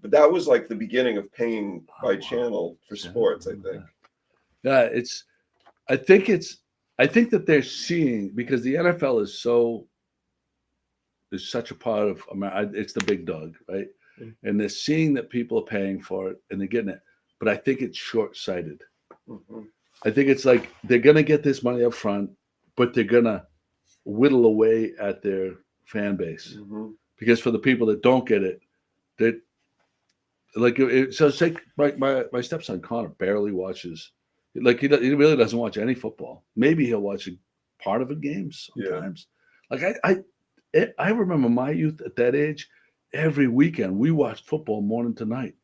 But that was like the beginning of paying by channel for sports, I think. Yeah, I think that they're seeing, because the NFL is such a part of America. It's the big dog, right? Mm-hmm. And they're seeing that people are paying for it and they're getting it. But I think it's short-sighted. Mm-hmm. I think it's like they're going to get this money up front, but they're going to whittle away at their fan base. Mm-hmm. Because for the people that don't get it, so it's like my stepson Connor barely watches. Like he really doesn't watch any football. Maybe he'll watch a part of a game sometimes. Yeah. Like I remember my youth at that age. Every weekend we watched football morning to night.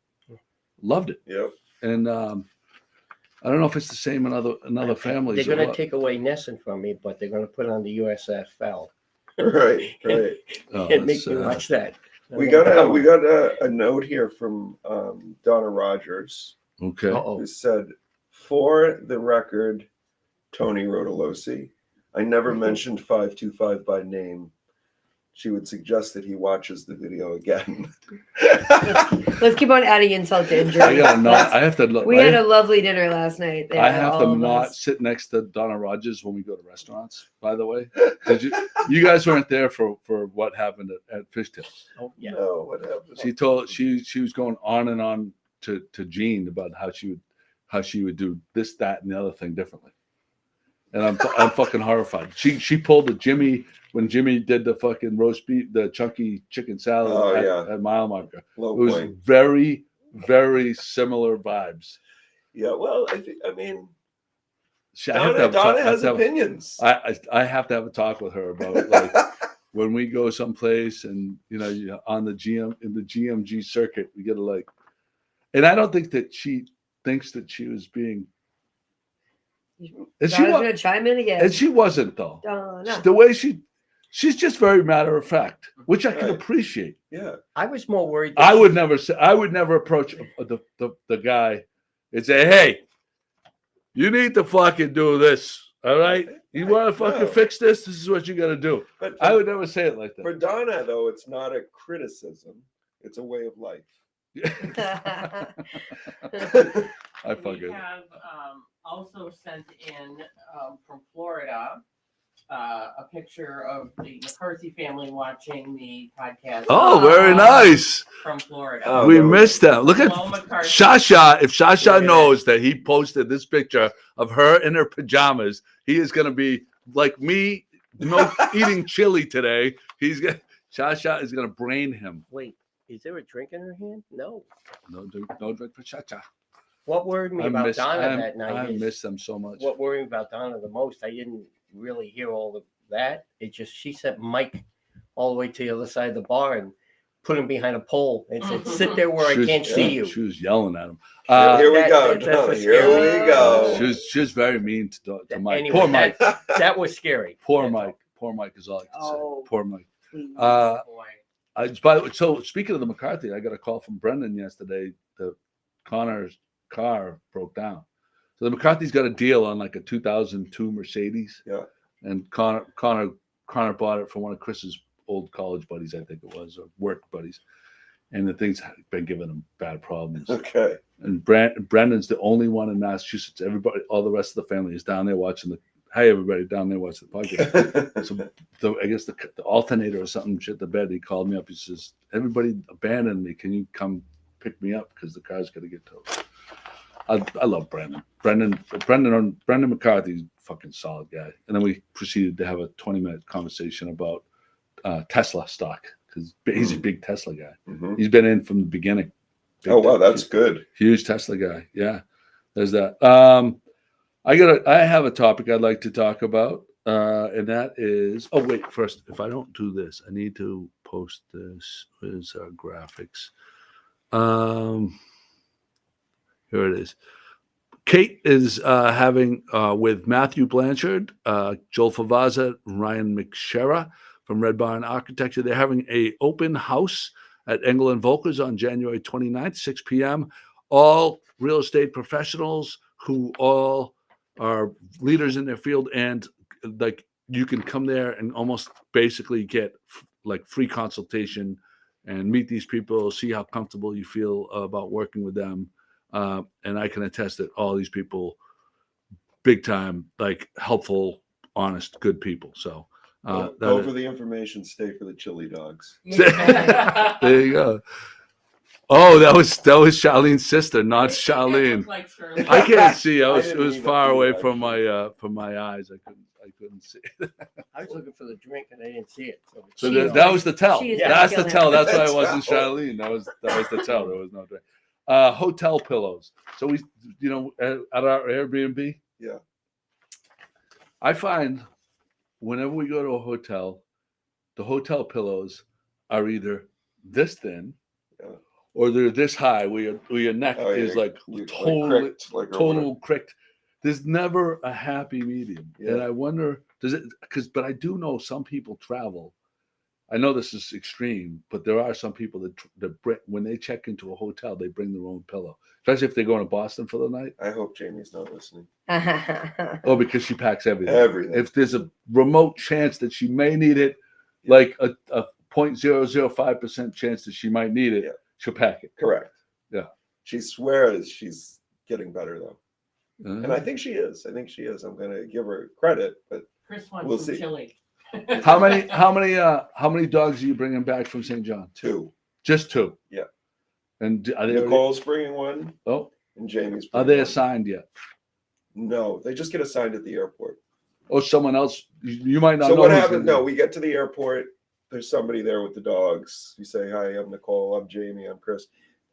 Loved it. Yep. And I don't know if it's the same in other families. They're going to take away Nesson from me, but they're going to put it on the USFL. Right. And make me watch that. We got a note here from Donna Rogers. Okay. Who said, for the record, Tony Rotolosi, I never mentioned 525 by name. she would suggest that he watches the video again. Let's keep on adding insult to injury. I gotta not. I have to look. We had a lovely dinner last night. There, I have to all of not us. sit next to Donna Rogers when we go to restaurants. By the way, did you? You guys weren't there for what happened at Fishtails. Oh, yeah. No, what happened? She was going on and on to Jean about how she would do this, that, and the other thing differently. And I'm fucking horrified. She pulled a Jimmy when Jimmy did the fucking roast beef, the chunky chicken salad at Mile Marker. Low It was point. very, very similar vibes. Yeah, well, I mean, I have to have Donna has opinions. I have to have a talk with her about like when we go someplace and on the GMG circuit, we get to like, and I don't think that she thinks that she was being. And Donna's gonna chime in again. And she wasn't though. Donna. The way she's just very matter of fact, which I can Right. appreciate. Yeah. I was more worried. I would never approach the guy and say, "Hey, you need to fucking do this. All right, you want to fucking fix this? This is what you got to do." But I would never say it like for that. Donna, though, it's not a criticism; it's a way of life. I We fucking. have also sent in from Florida a picture of the McCarthy family watching the podcast. Oh, very nice. From Florida. Oh, We that was- missed that. Look at Hello, McCarthy. Shasha. If Shasha Look at knows that he posted this picture of her in her pajamas, he is going to be like me, eating chili today. Shasha is going to brain him. Wait, is there a drink in her hand? No. No drink for Shasha. What worried me about Donna that night I is miss them so much. what worried me about Donna the most. I didn't really hear all of that. It just she sent Mike all the way to the other side of the bar and put him behind a pole and said, "Sit there where She I was- can't see you." She was yelling at him. Here we go. that's Donna, what Here scared we me. go. She was very mean to Mike. Anyway, Poor Mike. That was scary. Poor That's Mike. Poor Mike is all I can Oh. say. Poor Mike. Please. Boy. By the way, so speaking of the McCarthy, I got a call from Brendan yesterday. The Connor's car broke down. So the McCarthy's got a deal on like a 2002 Mercedes. Yeah. And Connor bought it for one of Chris's old college buddies, I think it was, or work buddies. And the thing's been giving him bad problems. Okay. And Brendan's the only one in Massachusetts. Everybody, all the rest of the family is down there watching hey, everybody down there watching the podcast. So I guess the alternator or something shit the bed. He called me up. He says, "Everybody abandoned me. Can you come pick me up because the car's going to get towed?" I love Brendan. Brendan McCarthy's a fucking solid guy. And then we proceeded to have a 20-minute conversation about Tesla stock because he's a big Tesla guy. Mhm. He's been in from the beginning. Big Oh wow, time. that's good. Huge Tesla guy. Yeah, there's that. I have a topic I'd like to talk about, and that is. Oh wait, first, if I don't do this, I need to post this. Where's our graphics? Here it is. Kate is having with Matthew Blanchard, Joel Favazza, Ryan McShera from Red Barn Architecture. They're having a open house at Engel and Volkers on January 29th, 6 p.m. All real estate professionals who all are leaders in their field, and like you can come there and almost basically get like free consultation and meet these people, see how comfortable you feel about working with them. And I can attest that all these people, big time, like helpful, honest, good people. So Go for the information, stay for the chili dogs. there you go. Oh, that was Charlene's sister, not Charlene. Like Shirley. I can't see. I It didn't was even far do away that. from my eyes. I couldn't see. I was looking for the drink and I didn't see it. So She- that was the tell. she is That's the killing tell. it. That's why it That's wasn't how. Charlene. That was the tell. There was no drink. Hotel pillows. So we, at our Airbnb. Yeah. I find whenever we go to a hotel, the hotel pillows are either this thin, Yeah. or they're this high where your neck Oh, is yeah, like you- totally cricked, like total cricked. There's never a happy medium. And Yeah. I wonder, but I do know some people travel. I know this is extreme, but there are some people that when they check into a hotel, they bring their own pillow, especially if they're going to Boston for the night. I hope Jamie's not listening. Oh, because she packs everything. Everything. If there's a remote chance that she may need it, like a 0.005% chance that she might need it, Yeah. she'll pack it. Correct. Yeah. She swears she's getting better though. Uh-huh. And I think she is. I'm going to give her credit, but Chris wants We'll some see. chili. How many dogs are you bringing back from St. John? 2. Just 2. Yeah. And are they already, Nicole's bringing one, oh, and Jamie's are bringing they one. assigned yet? No, they just get assigned at the airport. Oh, someone else. You might not So know. what who's happens? gonna No, we get to the airport. There's somebody there with the dogs. You say, "Hi, I'm Nicole. I'm Jamie. I'm Chris."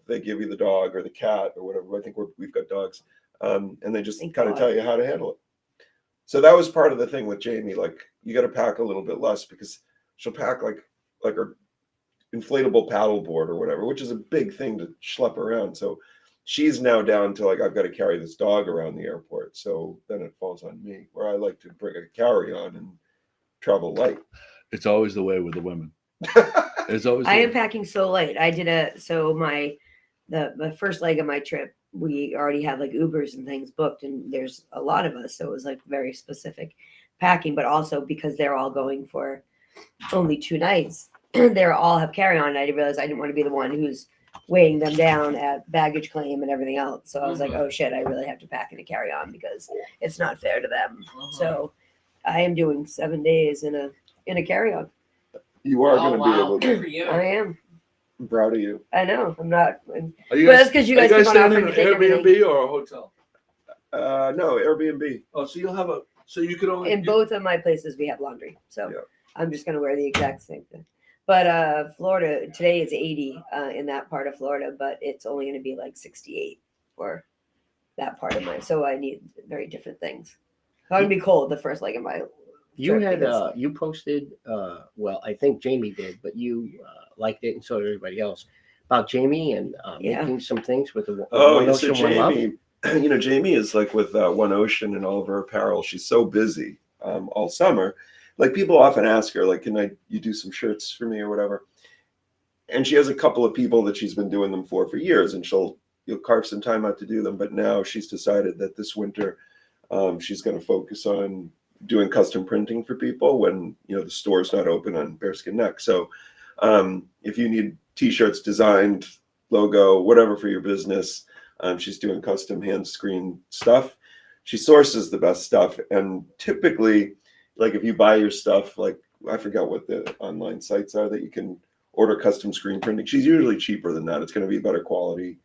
They give you the dog or the cat or whatever. I think we've got dogs, and they just Thank kind of God. tell you how to handle it. So that was part of the thing with Jamie. Like you got to pack a little bit less because she'll pack like her inflatable paddle board or whatever, which is a big thing to schlep around. So she's now down to like I've got to carry this dog around the airport. So then it falls on me, where I like to bring a carry-on and travel light. It's always the way with the women. It's always. I the am way. packing so light. I did the first leg of my trip. We already had like Ubers and things booked, and there's a lot of us, so it was like very specific packing. But also because they're all going for only 2 nights, they all have carry on. And I realized I didn't want to be the one who's weighing them down at baggage claim and everything else. So I was like, oh shit, I really have to pack in a carry on because it's not fair to them. So I am doing 7 days in a carry on. You are going to be wow. able Good to. for you. I am. I'm proud of you. I know. I'm not. Are you But guys, that's because you guys keep on staying in offering an to take Airbnb everything. or a hotel? No, Airbnb. Oh, so you'll have so you can only In both of my places, we have laundry. So Yeah. I'm just going to wear the exact same thing. But Florida, today is 80 in that part of Florida, but it's only going to be like 68 for that part of my. So I need very different things. It's going to be cold the first leg of my. You Sure, had because- you posted well, I think Jamie did, but you liked it and so did everybody else about Jamie and Yeah. making some things with the Oh, One yeah, so Ocean, One Love. Jamie, Jamie is like with One Ocean and all of her apparel. She's so busy all summer. Like people often ask her, like, can you do some shirts for me or whatever? And she has a couple of people that she's been doing them for years, and you'll carve some time out to do them. But now she's decided that this winter she's going to focus on doing custom printing for people when the store's not open on Bearskin Neck. So if you need T-shirts designed, logo, whatever for your business, she's doing custom hand screen stuff. She sources the best stuff, and typically, like if you buy your stuff, like I forgot what the online sites are that you can order custom screen printing. She's usually cheaper than that. It's going to be better quality,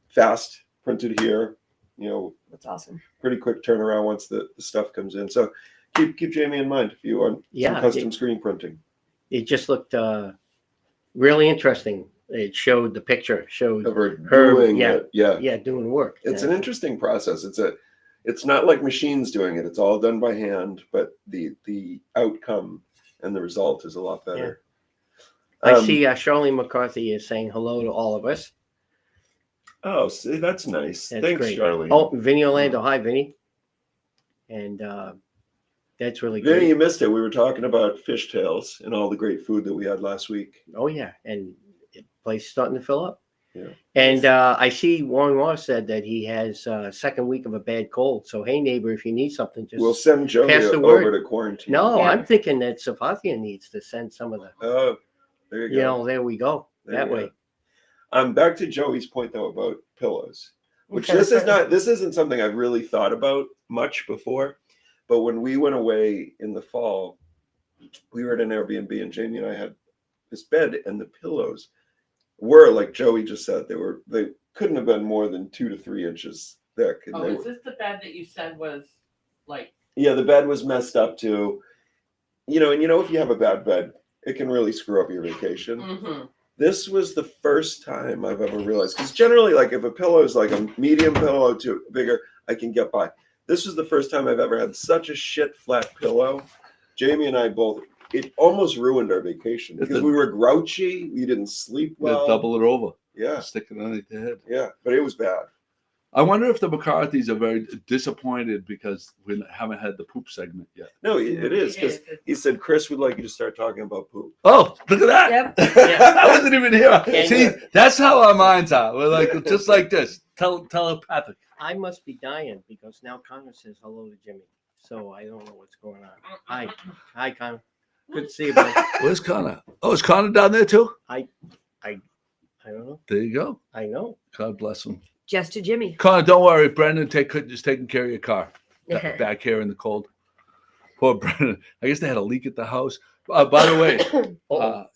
fast printed here. That's awesome. Pretty quick turnaround once the stuff comes in. So keep Jamie in mind if you want some custom screen printing. It just looked really interesting. It showed the picture, showed Of her her, doing yeah. it. Yeah. doing work. It's Yeah. an interesting process. It's not like machines doing it. It's all done by hand, but the outcome and the result is a lot better. I see Charlene McCarthy is saying hello to all of us. Oh, see, that's nice. That's Thanks, great. Charlie. Oh, Vinny Orlando. Hi, Vinny. And that's really Vinny, great. you missed it. We were talking about fishtails and all the great food that we had last week. Oh, yeah. And the place is starting to fill up. Yeah. And I see Warren Ross said that he has second week of a bad cold. So, hey, neighbor, if you need something, just We'll send Joey pass the over word. to quarantine. No, Yeah. I'm thinking that Safathia needs to send some of the, Oh, there you go. there we go. There that you way. go. Back to Joey's point though about pillows, which this isn't something I've really thought about much before. But when we went away in the fall, we were at an Airbnb and Jamie and I had this bed, and the pillows were like Joey just said, they couldn't have been more than 2 to 3 inches thick. And Oh, is this the bed that you said was like? yeah, the bed was messed up too. And if you have a bad bed, it can really screw up your vacation. Mm-hmm. This was the first time I've ever realized, because generally, like if a pillow is like a medium pillow to bigger, I can get by. This was the first time I've ever had such a shit flat pillow. Jamie and I both, it almost ruined our vacation because we were grouchy. We didn't sleep well. Double it over. Yeah. Stick it underneath the head. Yeah. But it was bad. I wonder if the McCarthys are very disappointed because we haven't had the poop segment yet. No, it is because he said, Chris would like you to start talking about poop. Oh, look at that. Yep. I wasn't even here. And, See, that's how our minds are. We're like, just like this, telepathic. I must be dying because now Connor says hello to Jimmy. So I don't know what's going on. Hi, Connor. Good to see you, man. Where's Connor? Oh, is Connor down there too? I don't know. There you go. I know. God bless him. Just to Jimmy. Connor, don't worry. Brendan just taking care of your car back here in the cold. Poor Brendan. I guess they had a leak at the house. By the way,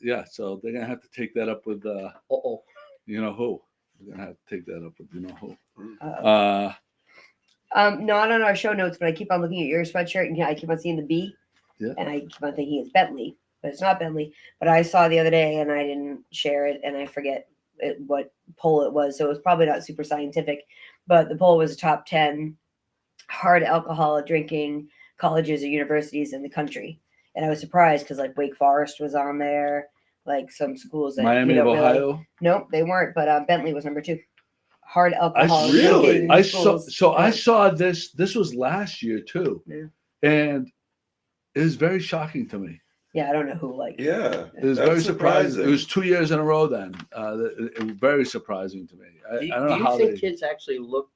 yeah. So they're gonna have to take that up with you know who. They're gonna have to take that up with you know who. Not on our show notes, but I keep on looking at your sweatshirt and I keep on seeing the B. Yeah. And I keep on thinking it's Bentley, but it's not Bentley. But I saw the other day and I didn't share it, and I forget what poll it was. So it was probably not super scientific, but the poll was top 10 hard alcohol drinking colleges or universities in the country. And I was surprised because like Wake Forest was on there, like some schools that Miami you of don't Ohio. Really, nope, they weren't. But Bentley was number 2. Hard alcohol. Really? drinking I saw. schools. So I Yeah. saw this. This was last year too, and it was very shocking to me. Yeah, I don't know who like. Yeah. It was That's very surprising. surprising. It was 2 years in a row. Then it was very surprising to me. I Do don't know you how think they. kids actually look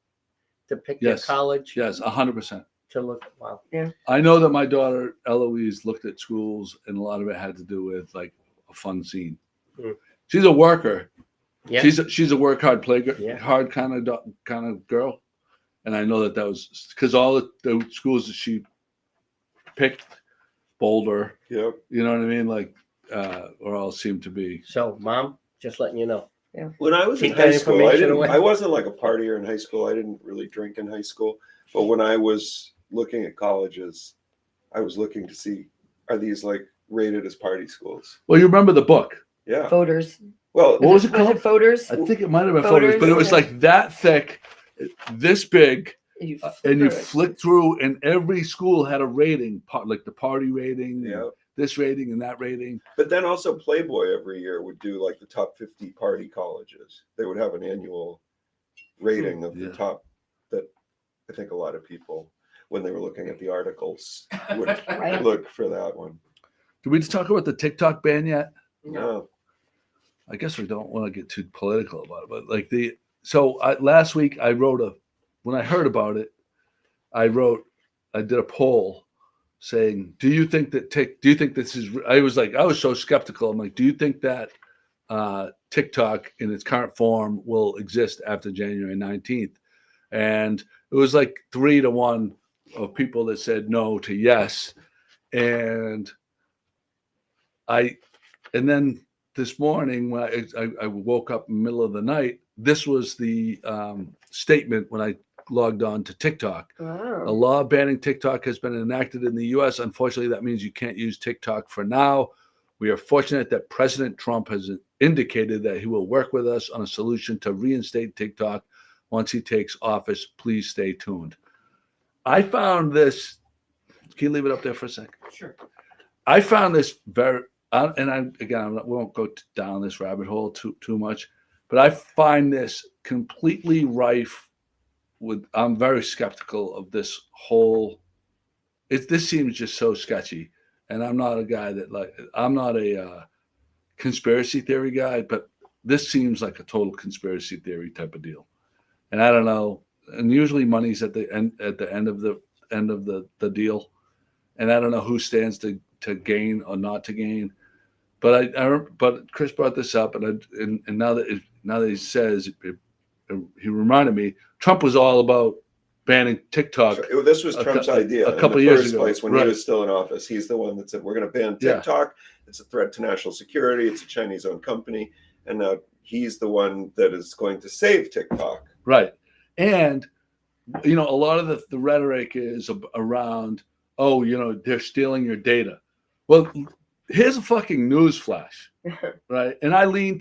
to pick Yes. their college? Yes, 100%. To look. Wow. I know that my daughter Eloise looked at schools, and a lot of it had to do with like a fun scene. Mm. She's a worker. Yeah. She's a work hard, play Yeah. hard kind of girl, and I know that was because all the schools that she picked, Boulder, Yep. you know what I mean, like, or all seem to be. So, Mom, just letting you know. When I was in Keep that high school, information away. I wasn't like a partier in high school. I didn't really drink in high school. But when I was looking at colleges, I was looking to see, are these like rated as party schools? Well, you remember the book? Yeah. Voters. Well, What was it Was called? it voters? I think it might have been Photos, photos, but it was yeah. like that thick, this big, You and you flip through it. flick through, and every school had a rating, like the party rating, yeah. this rating and that rating. But then also Playboy every year would do like the top 50 party colleges. They would have an annual rating of Yeah. the top that I think a lot of people, when they were looking at the articles, would Right. look for that one. Did we just talk about the TikTok ban yet? No. I guess we don't want to get too political about it, but like last week I wrote when I heard about it, I did a poll saying, do you think this is, I was so skeptical. I'm like, do you think that TikTok in its current form will exist after January 19th? And it was like 3-1 of people that said no to yes. And then this morning when I woke up in the middle of the night, this was the statement when I logged on to TikTok. A Wow. law banning TikTok has been enacted in the U.S. Unfortunately, that means you can't use TikTok for now. We are fortunate that President Trump has indicated that he will work with us on a solution to reinstate TikTok once he takes office. Please stay tuned. I found this. Can you leave it up there for a second? Sure. I found this very, we won't go down this rabbit hole too much, but I find this completely rife with. I'm very skeptical of this whole. This seems just so sketchy, and I'm not a guy that I'm not a conspiracy theory guy, but this seems like a total conspiracy theory type of deal, and I don't know. And usually, money's at the end of the deal, and I don't know who stands to gain or not to gain. But but Chris brought this up, and now that he says he reminded me, Trump was all about banning TikTok. This was Trump's idea a couple in the years first ago, place when right. he was still in office. He's the one that said we're going to ban Yeah. TikTok. It's a threat to national security. It's a Chinese-owned company, and now he's the one that is going to save TikTok. Right. And, a lot of the rhetoric is around, they're stealing your data. Well, here's a fucking news flash, right? And I lean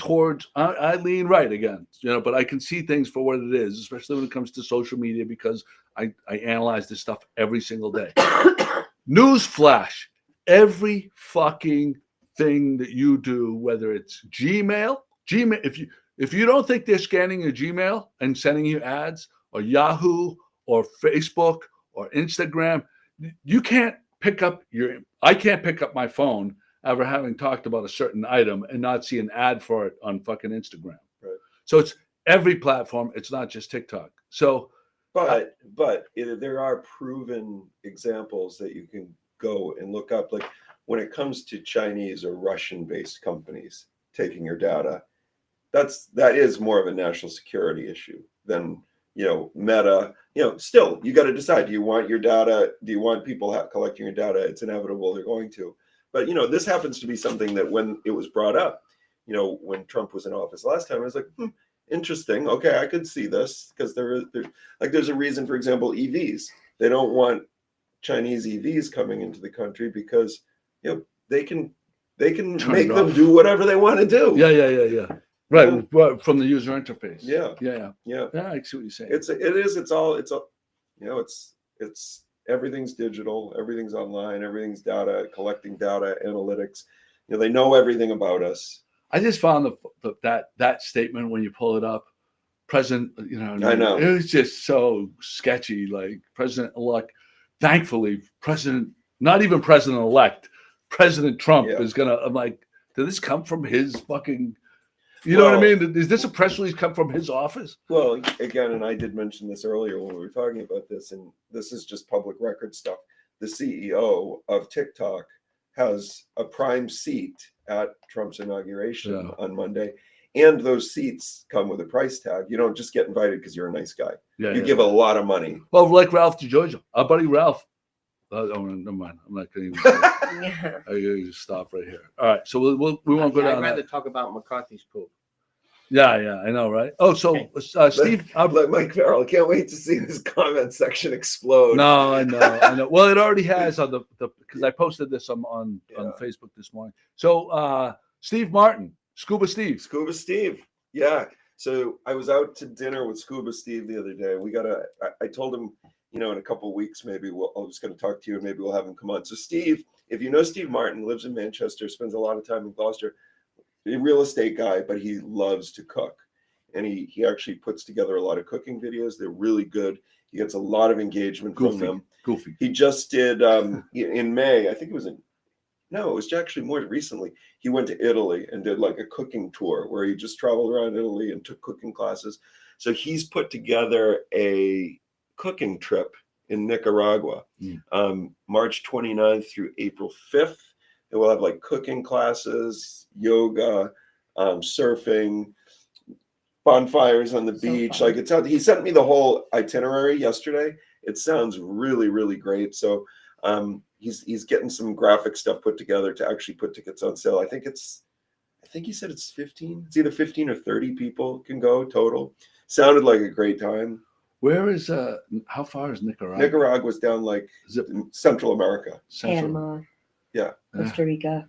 right again, but I can see things for what it is, especially when it comes to social media, because I analyze this stuff every single day. News flash. Every fucking thing that you do, whether it's Gmail, if you don't think they're scanning your Gmail and sending you ads, or Yahoo or Facebook or Instagram, I can't pick up my phone ever having talked about a certain item and not see an ad for it on fucking Instagram. Right. So it's every platform. It's not just TikTok. So, But there are proven examples that you can go and look up. Like when it comes to Chinese or Russian-based companies taking your data, that is more of a national security issue than, Meta. Still, you got to decide: do you want your data? Do you want people collecting your data? It's inevitable they're going to. But this happens to be something that when it was brought up, when Trump was in office last time, I was like, interesting. Okay, I could see this, because there's a reason. For example, EVs. They don't want Chinese EVs coming into the country because they can Turn make it them off. do whatever they want to do. Yeah. Right, well, from the user interface. Yeah. Yeah. Yeah. I see what you're saying. It's everything's digital, everything's online, everything's data, collecting data, analytics. They know everything about us. I just found that statement when you pull it up, President. I know. It was just so sketchy. Like President-elect. Thankfully, not even President-elect, President Trump is gonna. I'm like, did this come from his fucking? You know what I mean? Is this a press release come from his office? Well, again, and I did mention this earlier when we were talking about this, and this is just public record stuff. The CEO of TikTok has a prime seat at Trump's inauguration on Monday, and those seats come with a price tag. You don't just get invited because you're a nice guy. You give a lot of money. Well, like Ralph DeGiorgio, our buddy Ralph. Oh, never mind. I'm not going to even say I just stop right here. All right. So we won't go down. I'd rather talk about McCarthy's poop. Yeah, I know, right? Oh, so Steve, like Mike Farrell, I can't wait to see this comment section explode. No, I know. Well, it already has on the because I posted this on Facebook this morning. So Steve Martin, Scuba Steve. Yeah. So I was out to dinner with Scuba Steve the other day. I told him, in a couple of weeks, maybe I'm just going to talk to you and maybe we'll have him come on. So Steve, if you know Steve Martin, lives in Manchester, spends a lot of time in Gloucester, a real estate guy, but he loves to cook. And he actually puts together a lot of cooking videos. They're really good. He gets a lot of engagement from them. Goofy. He just did in May, I think it was actually more recently. He went to Italy and did like a cooking tour where he just traveled around Italy and took cooking classes. So he's put together a cooking trip in Nicaragua, March 29th through April 5th. And we'll have like cooking classes, yoga, surfing, bonfires on the beach. Fun. Like he sent me the whole itinerary yesterday. It sounds really, really great. So he's getting some graphic stuff put together to actually put tickets on sale. I think he said it's 15. It's either 15 or 30 people can go total. Sounded like a great time. Where is how far is Nicaragua? Nicaragua's down like Central America. Panama. Yeah. Costa Rica.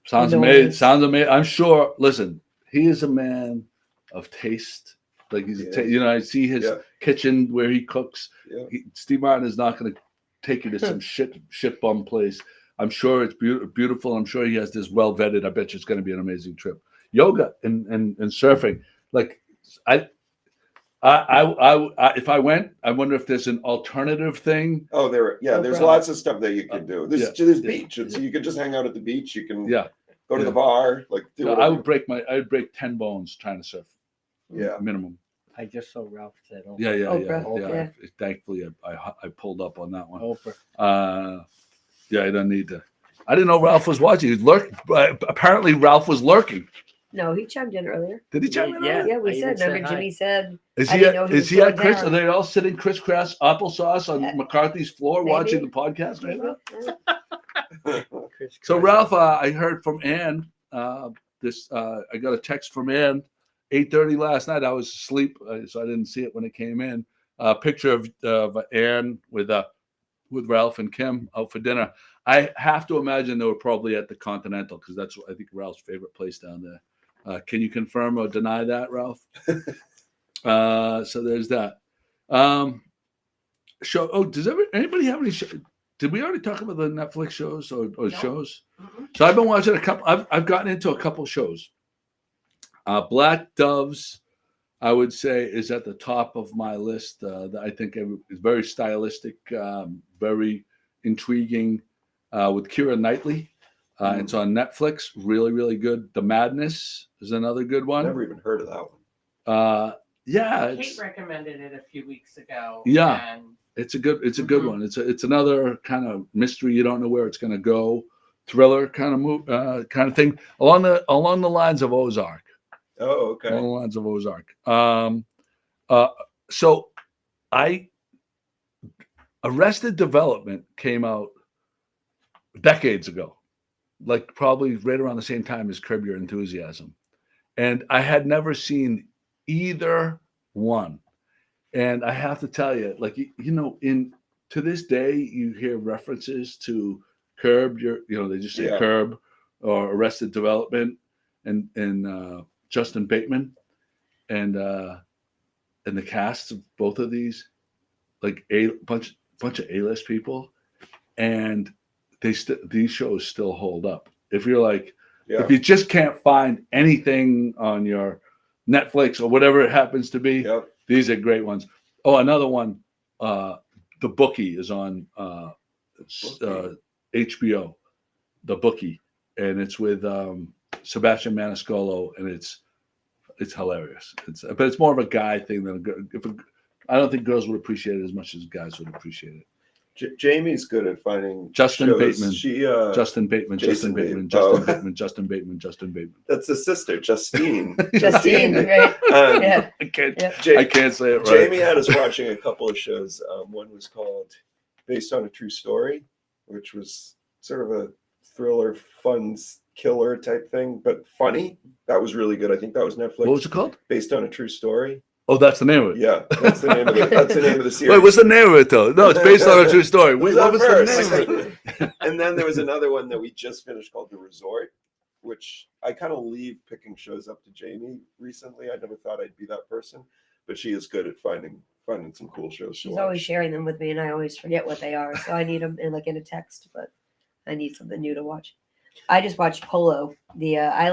Sounds amazing. I'm sure. Listen, he is a man of taste. Like he's, I see his kitchen where he cooks. Yeah. Steve Martin is not going to take you to some shit bum place. I'm sure it's beautiful. I'm sure he has this well vetted. I bet you it's going to be an amazing trip. Yoga and surfing. Like I if I went, I wonder if there's an alternative thing. Oh, there's lots of stuff that you can do. There's beach. You can just hang out at the beach. You can go to the bar. Like I would break 10 bones trying to surf. Yeah, minimum. I just saw Ralph said. Yeah. Thankfully, I pulled up on that one. Oprah. I don't need to. I didn't know Ralph was watching. He's lurking. Apparently, Ralph was lurking. No, he chimed in earlier. Did he chime in? Yeah, we said. Remember, Jimmy said. Is he at Chris? Are they all sitting crisscross applesauce on McCarthy's floor watching the podcast right now? So Ralph, I heard from Ann. I got a text from Ann, 8:30 last night. I was asleep, so I didn't see it when it came in. A picture of Ann with Ralph and Kim out for dinner. I have to imagine they were probably at the Continental because that's I think Ralph's favorite place down there. Can you confirm or deny that, Ralph? So there's that. Show. Oh, does anybody have any? Did we already talk about the Netflix shows or shows? Mm-hmm. So I've been watching a couple. I've gotten into a couple shows. Black Doves, I would say, is at the top of my list. That I think is very stylistic, very intriguing, with Keira Knightley. It's on Netflix. Really, really good. The Madness is another good one. Never even heard of that one. Kate recommended it a few weeks ago. Yeah, and it's a good one. It's another kind of mystery. You don't know where it's going to go. thriller kind of thing along the lines of Ozark. Oh, okay. Along the lines of Ozark. So Arrested Development came out decades ago, like probably right around the same time as Curb Your Enthusiasm. And I had never seen either one. And I have to tell you, like, to this day, you hear references to Curb, they just say Curb or Arrested Development and Justin Bateman and the cast of both of these, like a bunch of A-list people, and these shows still hold up. If you're like, if you just can't find anything on your Netflix or whatever it happens to be, these are great ones. Oh, another one, The Bookie is on HBO, The Bookie, and it's with Sebastian Maniscalco, and it's hilarious. But it's more of a guy thing than a girl. I don't think girls would appreciate it as much as guys would appreciate it. Jamie's good at finding Justin shows. Bateman. Justin Bateman. That's his sister, Justine. Justine, right? I can't say it right. Jamie had us watching a couple of shows. One was called Based on a True Story, which was sort of a thriller, fun killer type thing, but funny. That was really good. I think that was Netflix. What was it called? Based on a True Story. Oh, that's the name of it. Yeah, that's the name of it. That's the name of the series. Wait, what's the name of it though? No, it's based on a true story. Wait, what was the name of it? And then there was another one that we just finished called The Resort, which I kind of leave picking shows up to Jamie recently. I never thought I'd be that person, but she is good at finding some cool shows. She's always sharing them with me, and I always forget what they are. So I need them in a text, but I need something new to watch. I just watched Polo. I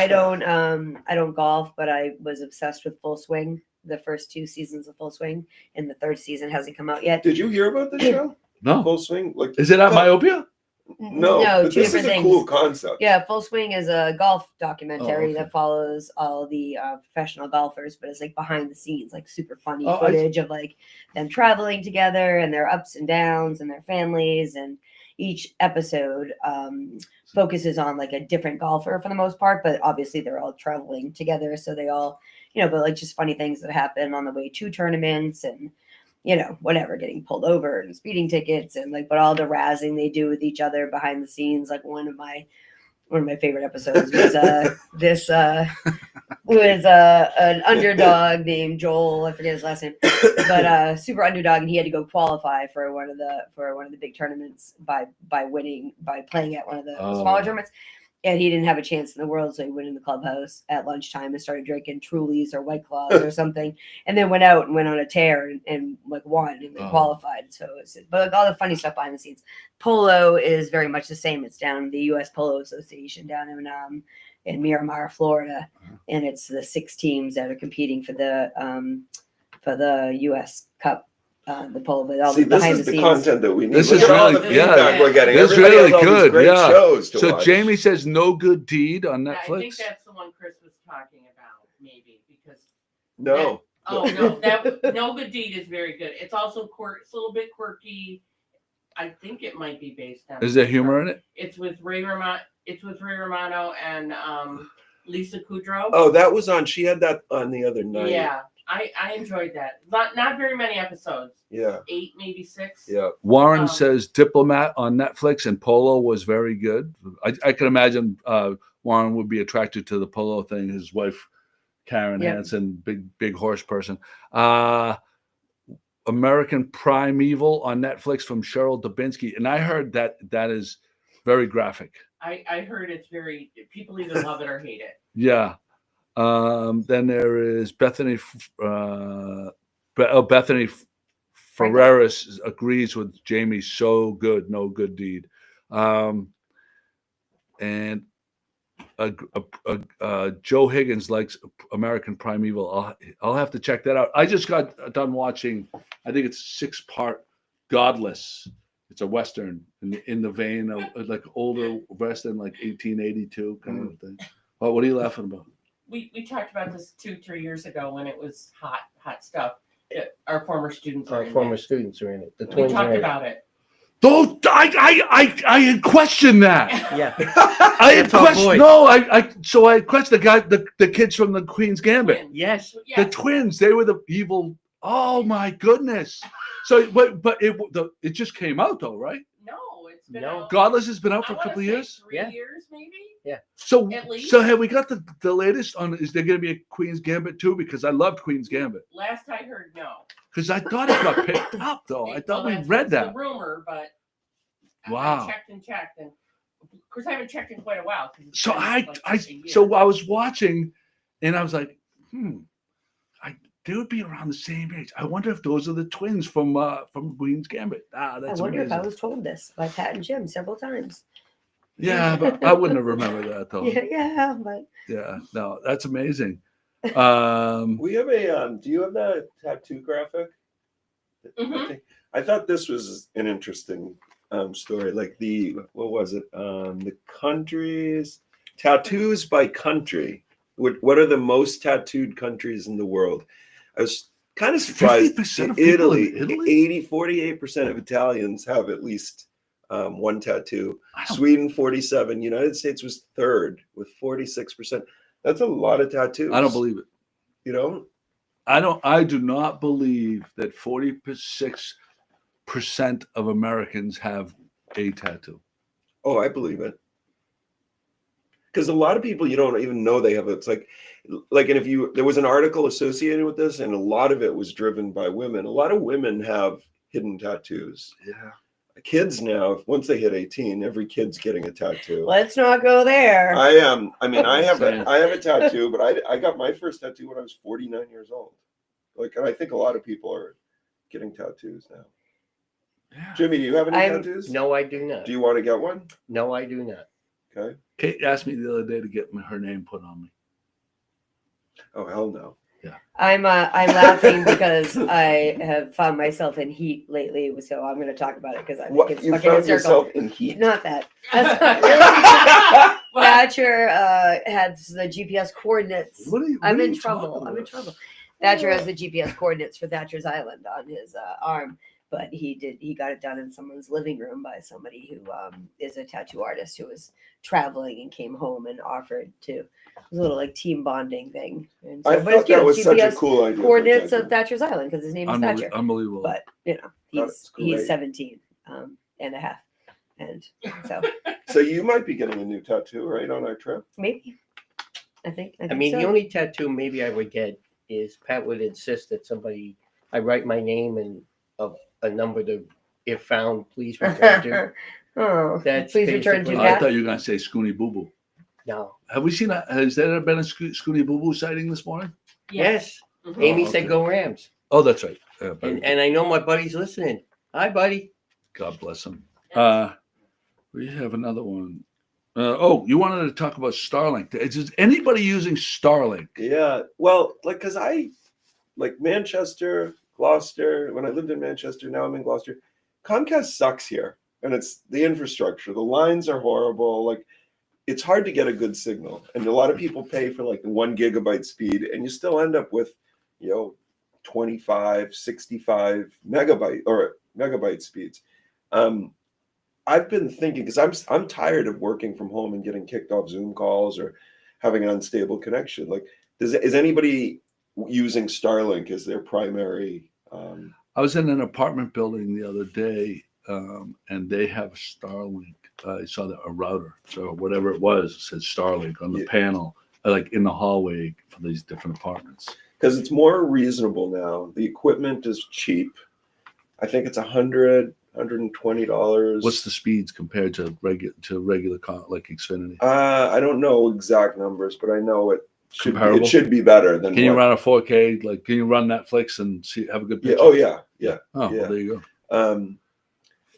don't golf, but I was obsessed with Full Swing. The first 2 seasons of Full Swing, and the 3rd season hasn't come out yet. Did you hear about the show? No. Full Swing? Like, is it at Myopia? No, but two this different is things. A cool concept. Yeah, Full Swing is a golf documentary okay. that follows all the professional golfers, but it's like behind the scenes, like super funny Oh, footage of like them traveling together and their ups and downs and their families. And each episode focuses on like a different golfer for the most part, but obviously they're all traveling together, so they all, but like just funny things that happen on the way to tournaments and whatever, getting pulled over and speeding tickets and like, but all the razzing they do with each other behind the scenes. Like one of my favorite episodes was an underdog named Joel. I forget his last name, but super underdog, and he had to go qualify for one of the big tournaments by playing at one of the smaller tournaments. And he didn't have a chance in the world, so he went in the clubhouse at lunchtime and started drinking Trulies or White Claws or something, and then went out and went on a tear and like won and qualified. So but like all the funny stuff behind the scenes. Polo is very much the same. It's down in the U.S. Polo Association down in Miramar, Florida, and it's the 6 teams that are competing for the U.S. Cup. The polo, but all behind the scenes. Content that we need. This Look is at all really, the feedback we're getting. This is Everybody really has all these good. great shows to So watch. Jamie says No Good Deed on I think Netflix. that's the one Chris was talking about, maybe because. No. That No Good Deed is very good. It's also it's a little bit quirky. I think it might be based on. Is there humor in it? It's with Ray Romano and Lisa Kudrow. Oh, that was on. She had that on the other night. Yeah, I enjoyed that. Not very many episodes. Yeah. 8, maybe 6. Yeah. Warren says Diplomat on Netflix, and Polo was very good. I can imagine Warren would be attracted to the Polo thing. His wife, Karen Hansen, big horse person. American Primeval on Netflix from Cheryl Dubinsky, and I heard that is very graphic. I heard it's very, people either love it or hate it. Yeah. Then there is Bethany Ferreris agrees with Jamie. So good, No Good Deed. And Joe Higgins likes American Primeval. I'll have to check that out. I just got done watching, I think it's 6-part Godless. It's a Western in the vein of like older Western, like 1882 kind of thing. Oh, what are you laughing about? We talked about this 2-3 years ago when it was hot stuff. Our former students are in it. Students are in it. The We twins talked are in it. about it. Don't I question that. Yeah. I had That's all questioned. boys. No, I had questioned the guy, the kids from the Queen's Gambit, Yes. the twins. They were the evil. Oh my goodness. So, but it just came out though, right? No, it's been No. out. Godless has been out for I a wanna couple of say years. 3 Yeah. years, maybe. So, At least. so have we got the latest on? Is there going to be a Queen's Gambit too? Because I loved Queen's Gambit. Last I heard, no. Because I thought it got picked up though. I thought we that's read the that. rumor, but Wow. I checked, and of course I haven't checked in quite a while. 'Cause it's So been I a year. so I was watching, and I was like, they would be around the same age. I wonder if those are the twins from Queen's Gambit. I That's wonder amazing. if I was told this by Pat and Jim several times. Yeah, but I wouldn't have remembered that though. Yeah, but Yeah, no, that's amazing. We have a. Do you have that tattoo graphic? Mhm. I thought this was an interesting story. Like what was it? The countries tattoos by country. What are the most tattooed countries in the world? I was kind of surprised. 50% of people in Italy? 48% of Italians have at least one tattoo. I don't- Sweden 47. United States was third with 46%. That's a lot of tattoos. I don't believe it. You know? I do not believe that 46% of Americans have a tattoo. Oh, I believe it. Because a lot of people you don't even know they have it. It's like, and if there was an article associated with this, and a lot of it was driven by women. A lot of women have hidden tattoos. Yeah. Kids now, once they hit 18, every kid's getting a tattoo. let's not go there. I have a tattoo, but I got my first tattoo when I was 49 years old. Like, and I think a lot of people are getting tattoos now. Yeah. Jimmy, do you have any tattoos? No, I do not. Do you want to get one? No, I do not. Okay. Kate asked me the other day to get her name put on me. Oh, hell no. I'm laughing because I have found myself in heat lately, so I'm going to talk about it because I think What it's you fucking found hysterical. yourself in heat? Not that. That's not really. Thatcher has the GPS coordinates. What are you I'm in talking trouble. I'm in about? trouble. Thatcher has the GPS coordinates for Thatcher's Island on his arm, but he got it done in someone's living room by somebody who is a tattoo artist who was traveling and came home and offered to. It was a little like team bonding thing. And so, I but thought it's cute. that was such a GPS cool idea. for a coordinates tattoo. of Thatcher's Island because his name is Thatcher. Unbelievable. But That's he's great. 17 and a half, and so So you might be getting a new tattoo, right, on our trip? maybe I think I mean, so. the only tattoo maybe I would get is Pat would insist that I write my name and a number to, if found, please return to. Oh, That's please return to basically- I that. thought you were going to say Scoony Boo Boo. No. Have we seen has there been a Scoony Boo Boo sighting this morning? Yes. Mhm. Amy Oh, said okay. go Rams. Oh, that's right. Yeah, And I know my buddy's listening. Hi, buddy. God bless him. We have another one. You wanted to talk about Starlink. Is anybody using Starlink? Yeah. Well, because I like Manchester, Gloucester. When I lived in Manchester, now I'm in Gloucester. Comcast sucks here, and it's the infrastructure. The lines are horrible. Like, it's hard to get a good signal, and a lot of people pay for like the 1 gigabyte speed, and you still end up with 25, 65 megabyte speeds. I've been thinking, because I'm tired of working from home and getting kicked off Zoom calls or having an unstable connection. Like, is anybody using Starlink as their primary? I was in an apartment building the other day, and they have Starlink. I saw a router, so whatever it was, it said Starlink on the panel, like in the hallway for these different apartments. Because it's more reasonable now. The equipment is cheap. I think it's $120. What's the speeds compared to regular like Xfinity? I don't know exact numbers, but I know it Comparable? should be better than. Can you run a 4K? Like, can you run Netflix and have a good Yeah. picture? Oh yeah. Oh, yeah. well, there you go.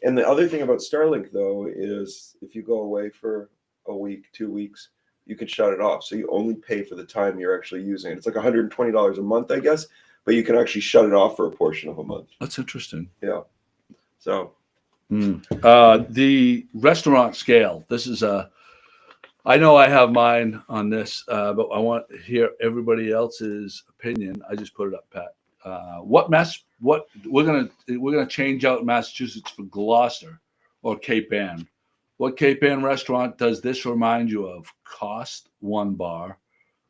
And the other thing about Starlink though is if you go away for a week, 2 weeks, you can shut it off. So you only pay for the time you're actually using it. It's like $120 a month, I guess, but you can actually shut it off for a portion of a month. That's interesting. Yeah. So. The restaurant scale. This is I know I have mine on this, but I want to hear everybody else's opinion. I just put it up, Pat. What we're gonna change out Massachusetts for Gloucester. or Cape Ann. What Cape Ann restaurant does this remind you of? Cost 1 bar,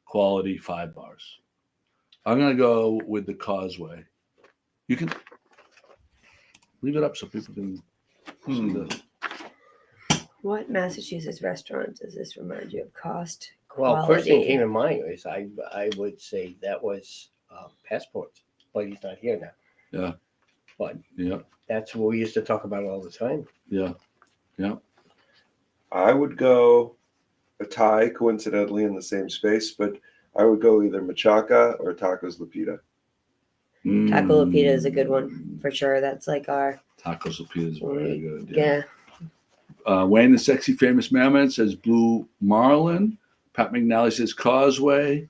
quality 5 bars. I'm going to go with the Causeway. You can leave it up so people can see this. What Massachusetts restaurant does this remind you of? Cost, Well, quality. first thing came to mind is I would say that was Passports, but he's not here now. Yeah. But Yeah. that's what we used to talk about all the time. Yeah. Yeah. I would go a tie, coincidentally, in the same space, but I would go either Machaca or Tacos Lupita. Taco Lupita is a good one for sure. That's like our Tacos Lupita is very good. yeah. Wayne, the Sexy Famous Mailman, says Blue Marlin. Pat McNally says Causeway.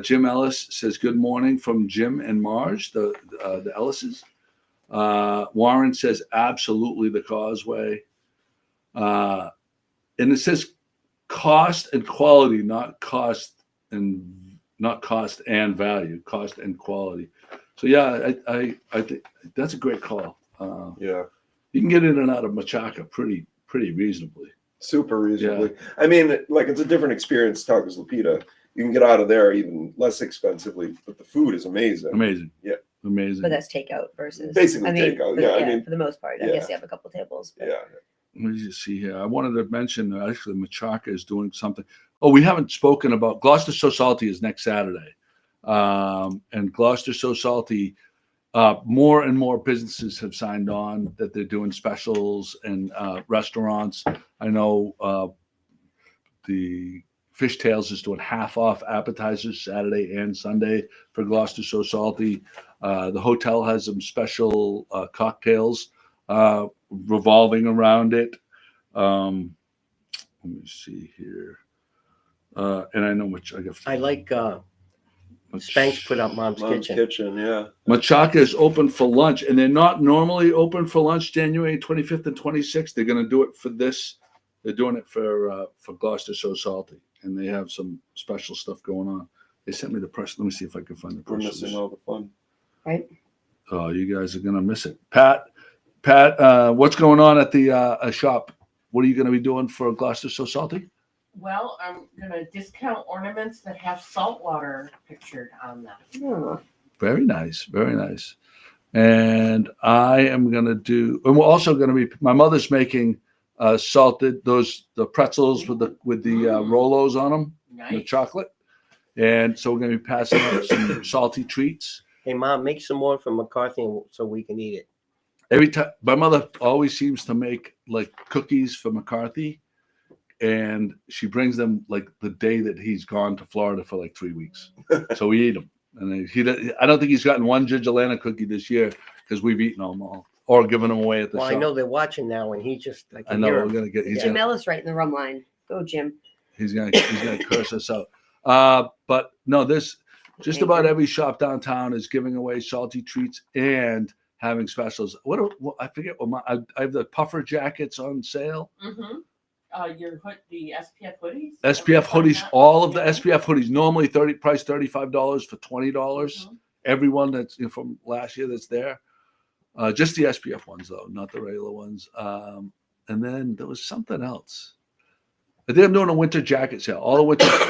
Jim Ellis says good morning from Jim and Marge, the Ellises. Warren says absolutely the Causeway. And it says cost and quality, not cost and value, cost and quality. So yeah, I think that's a great call. Yeah. You can get in and out of Machaca pretty reasonably. Super reasonably. Yeah. I mean, like, it's a different experience, Tacos Lupita. You can get out of there even less expensively, but the food is amazing. Amazing. Yeah. Amazing. But that's takeout versus basically takeout. Yeah, I mean, for the most part. I guess you have a couple tables. But. Yeah. Let me just see here. I wanted to mention actually Machaca is doing something. Oh, we haven't spoken about Gloucester So Salty is next Saturday. And Gloucester So Salty, more and more businesses have signed on that they're doing specials and restaurants. I know the Fishtails is doing half off appetizers Saturday and Sunday for Gloucester So Salty. The hotel has some special cocktails revolving around it. Let me see here. And I know which I like Spanx put up Mom's Kitchen. Yeah. Machaca is open for lunch, and they're not normally open for lunch January 25th and 26th. They're going to do it for this. They're doing it for Gloucester So Salty, and they have some special stuff going on. They sent me the press. Let me see if I can find the press. We're missing all the fun. Right. Oh, you guys are going to miss it. Pat, what's going on at the shop? What are you going to be doing for Gloucester So Salty? Well, I'm going to discount ornaments that have saltwater pictured on them. Oh. Very nice. Very nice. And I am going to do, and we're also going to be, my mother's making salted, the pretzels with the Rolos on them, Nice. the chocolate. And so we're going to be passing out some salty treats. Hey, Mom, make some more for McCarthy so we can eat it. Every time, my mother always seems to make like cookies for McCarthy. And she brings them like the day that he's gone to Florida for like 3 weeks. So we eat them. And I don't think he's gotten one Ginger cookie this year because we've eaten them all or given them away at the shop. I know they're watching now, and he just like. I know we're gonna get. Jim Ellis right in the rum line. Go, Jim. He's gonna curse us out. But no, this just about every shop downtown is giving away salty treats and having specials. I forget what I have the puffer jackets on sale. Mm-hmm. The SPF hoodies. SPF hoodies, all of the SPF hoodies normally priced $35 for $20. Mm-hmm. Everyone that's from last year that's there, just the SPF ones though, not the regular ones. And then there was something else. I think I'm doing a winter jacket sale. All the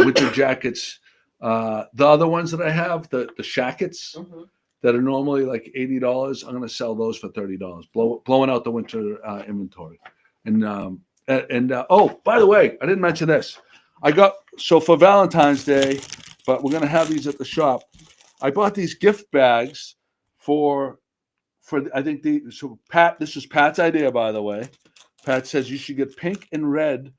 winter jackets. The other ones that I have, the shackets mm-hmm. that are normally like $80, I'm going to sell those for $30. Blowing out the winter inventory. And oh, by the way, I didn't mention this. So for Valentine's Day, but we're going to have these at the shop. I bought these gift bags for I think Pat, this was Pat's idea, by the way. Pat says you should get pink and red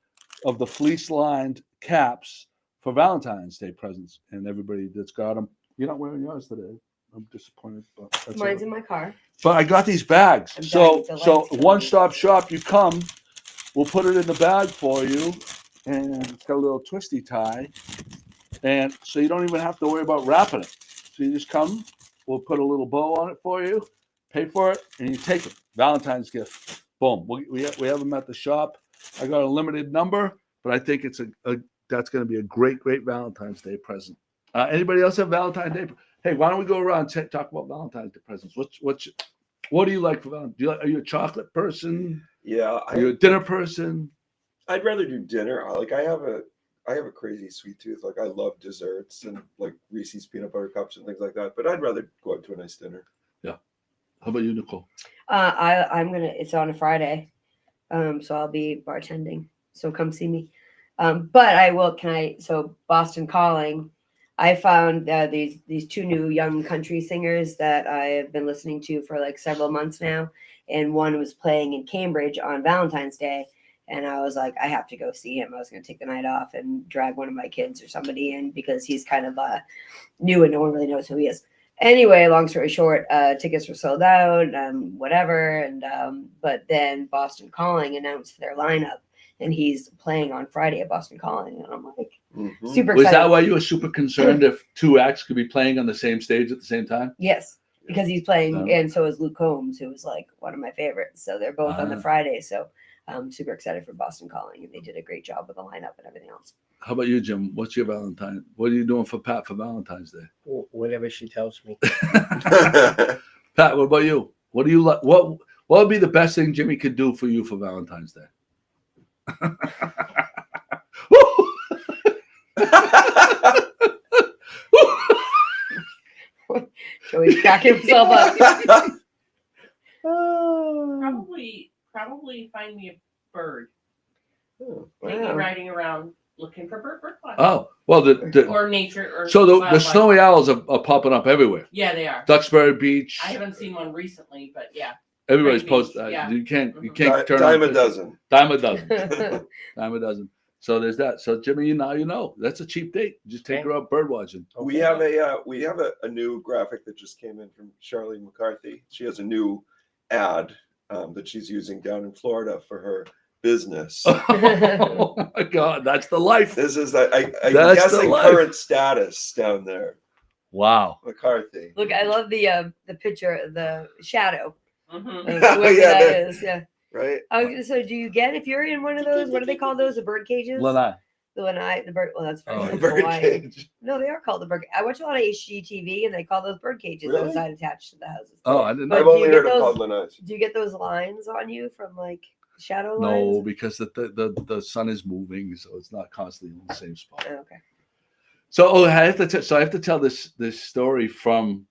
of the fleece lined caps for Valentine's Day presents, and everybody that's got them. You're not wearing yours today. I'm disappointed. But mine's in my car. But I got these bags. So one-stop shop. You come, we'll put it in the bag for you, and it's got a little twisty tie, and so you don't even have to worry about wrapping it. So you just come, we'll put a little bow on it for you, pay for it, and you take it. Valentine's gift. Boom. We have them at the shop. I got a limited number, but I think it's that's going to be a great Valentine's Day present. Anybody else have Valentine's Day? Hey, why don't we go around and talk about Valentine's Day presents? What do you like for Valentine's? Are you a chocolate person? Yeah, Are you a dinner person? I'd rather do dinner. I have a crazy sweet tooth. Like I love desserts and like Reese's peanut butter cups and things like that. But I'd rather go out to a nice dinner. Yeah. How about you, Nicole? It's on a Friday, so I'll be bartending. So come see me. But I will. So Boston Calling. I found these two new young country singers that I have been listening to for like several months now, and one was playing in Cambridge on Valentine's Day, and I was like, I have to go see him. I was going to take the night off and drag one of my kids or somebody in because he's kind of new and no one really knows who he is. Anyway, long story short, tickets were sold out, whatever, and but then Boston Calling announced their lineup, and he's playing on Friday at Boston Calling, and I'm like, super Was excited. that why you were super concerned if two acts could be playing on the same stage at the same time? Yes, because he's playing, No. and so is Luke Combs, who was like one of my favorites. So they're both on the Friday. So I'm super excited for Boston Calling, and they did a great job with the lineup and everything else. How about you, Jim? What's your Valentine? What are you doing for Pat for Valentine's Day? Whatever she tells me. Pat, what about you? What do you like? What would be the best thing Jimmy could do for you for Valentine's Day? Joey's cracking himself up. Probably find me a bird. Oh, Maybe Wow. riding around looking for bird flies. Oh, well, Or nature. Or so the wildlife. snowy owls are popping up everywhere. Yeah, they are. Duxbury Beach. I haven't seen one recently, but yeah. Everybody's Great posted. Beach, yeah. You can't Dime turn a on dozen. Dime a dozen. Dime a dozen. So there's that. So Jimmy, now you know that's a cheap date. Just take her out bird watching. We have a new graphic that just came in from Charlene McCarthy. She has a new ad that she's using down in Florida for her business. Oh my God, that's the life. This is I'm That's the guessing life. current status down there. Wow. McCarthy. Look, I love the picture, the shadow. Mm-hmm. Of Yeah, whoever that is. Yeah. Right? So do you get, if you're in one of those, what do they call those? The bird cages? Lanai. The lanai, the bird. Well, that's Oh, in Bird Hawaii. cage. No, they are called the bird. I watch a lot of HGTV, and they call those bird cages Really? outside attached to the houses. Oh, I didn't But I've know. do you only get heard of those- called Lanai. Do you get those lines on you from like shadow No, lines? because the sun is moving, so it's not constantly in the same spot. Oh, okay. So I have to tell this story from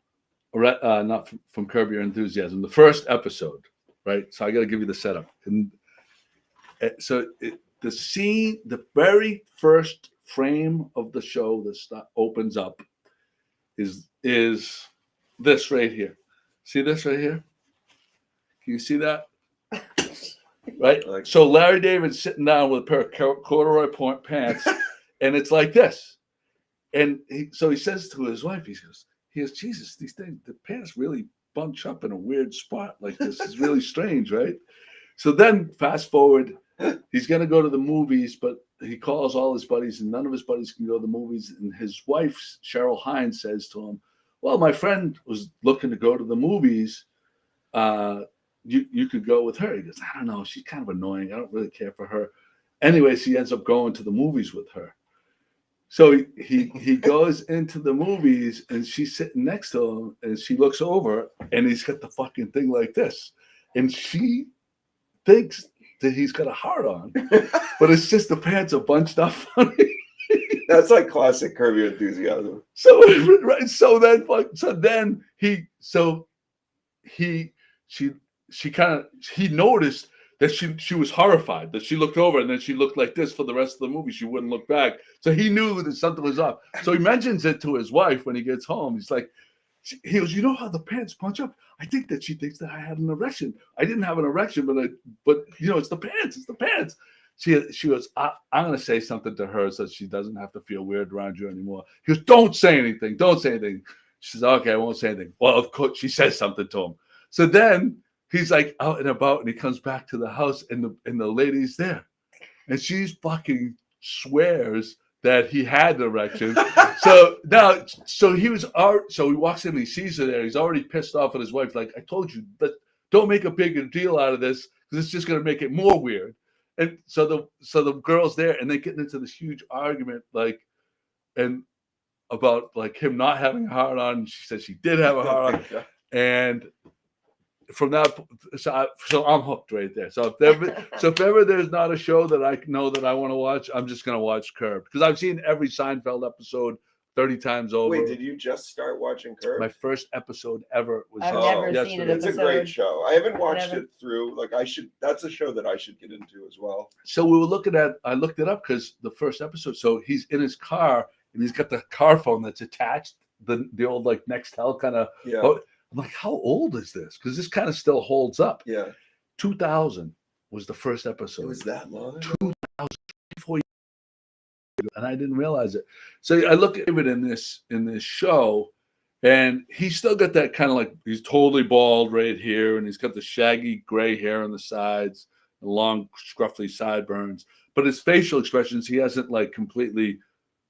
not from Curb Your Enthusiasm, the first episode, right? So I got to give you the setup. And the scene, the very first frame of the show that opens up is this right here. See this right here? Can you see that? Right. Like- So Larry David's sitting down with a pair of corduroy pants, and it's like this. And so he says to his wife, he goes, Jesus, these things, the pants really bunch up in a weird spot. Like this is really strange, right? So then fast forward, he's going to go to the movies, but he calls all his buddies and none of his buddies can go to the movies. And his wife, Cheryl Hines, says to him, well, my friend was looking to go to the movies. You could go with her. He goes, I don't know. She's kind of annoying. I don't really care for her. Anyways, he ends up going to the movies with her. So he goes into the movies and she's sitting next to him and she looks over and he's got the fucking thing like this. And she thinks that he's got a heart on, but it's just the pants are bunched up funny. That's like classic Curb Your Enthusiasm. So right, he noticed that she was horrified, that she looked over and then she looked like this for the rest of the movie. She wouldn't look back. So he knew that something was up. So he mentions it to his wife when he gets home. He's like, he goes, you know how the pants punch up? I think that she thinks that I had an erection. I didn't have an erection, but you know, it's the pants. It's the pants. She goes, I'm going to say something to her so she doesn't have to feel weird around you anymore. He goes, don't say anything. Don't say anything. She says, okay, I won't say anything. Well, of course, she says something to him. So then he's like out and about and he comes back to the house and the lady's there. And she's fucking swears that he had an erection. So he walks in and he sees her there. He's already pissed off at his wife. Like, I told you, but don't make a bigger deal out of this because it's just going to make it more weird. And so the girl's there and they get into this huge argument, about like him not having a hard on. She said she did have a hard on. And from that, so I'm hooked right there. So if ever there's not a show that I know that I want to watch, I'm just gonna watch Curb because I've seen every Seinfeld episode 30 times over. Wait, did you just start watching Curb? My first episode ever was I've just never seen yesterday. an It's a great episode. show. I haven't watched Never. it through. Like I should. That's a show that I should get into as well. So we were looking at. I looked it up because the first episode. So he's in his car and he's got the car phone that's attached. The old like Nextel kind of. Yeah. Oh, I'm like, how old is this? Because this kind of still holds up. Yeah. 2000 was the first It episode. was that long. 24 years, and I didn't realize it. So I look at David in this show, and he's still got that kind of like he's totally bald right here, and he's got the shaggy gray hair on the sides, and long scruffy sideburns. But his facial expressions, he hasn't like completely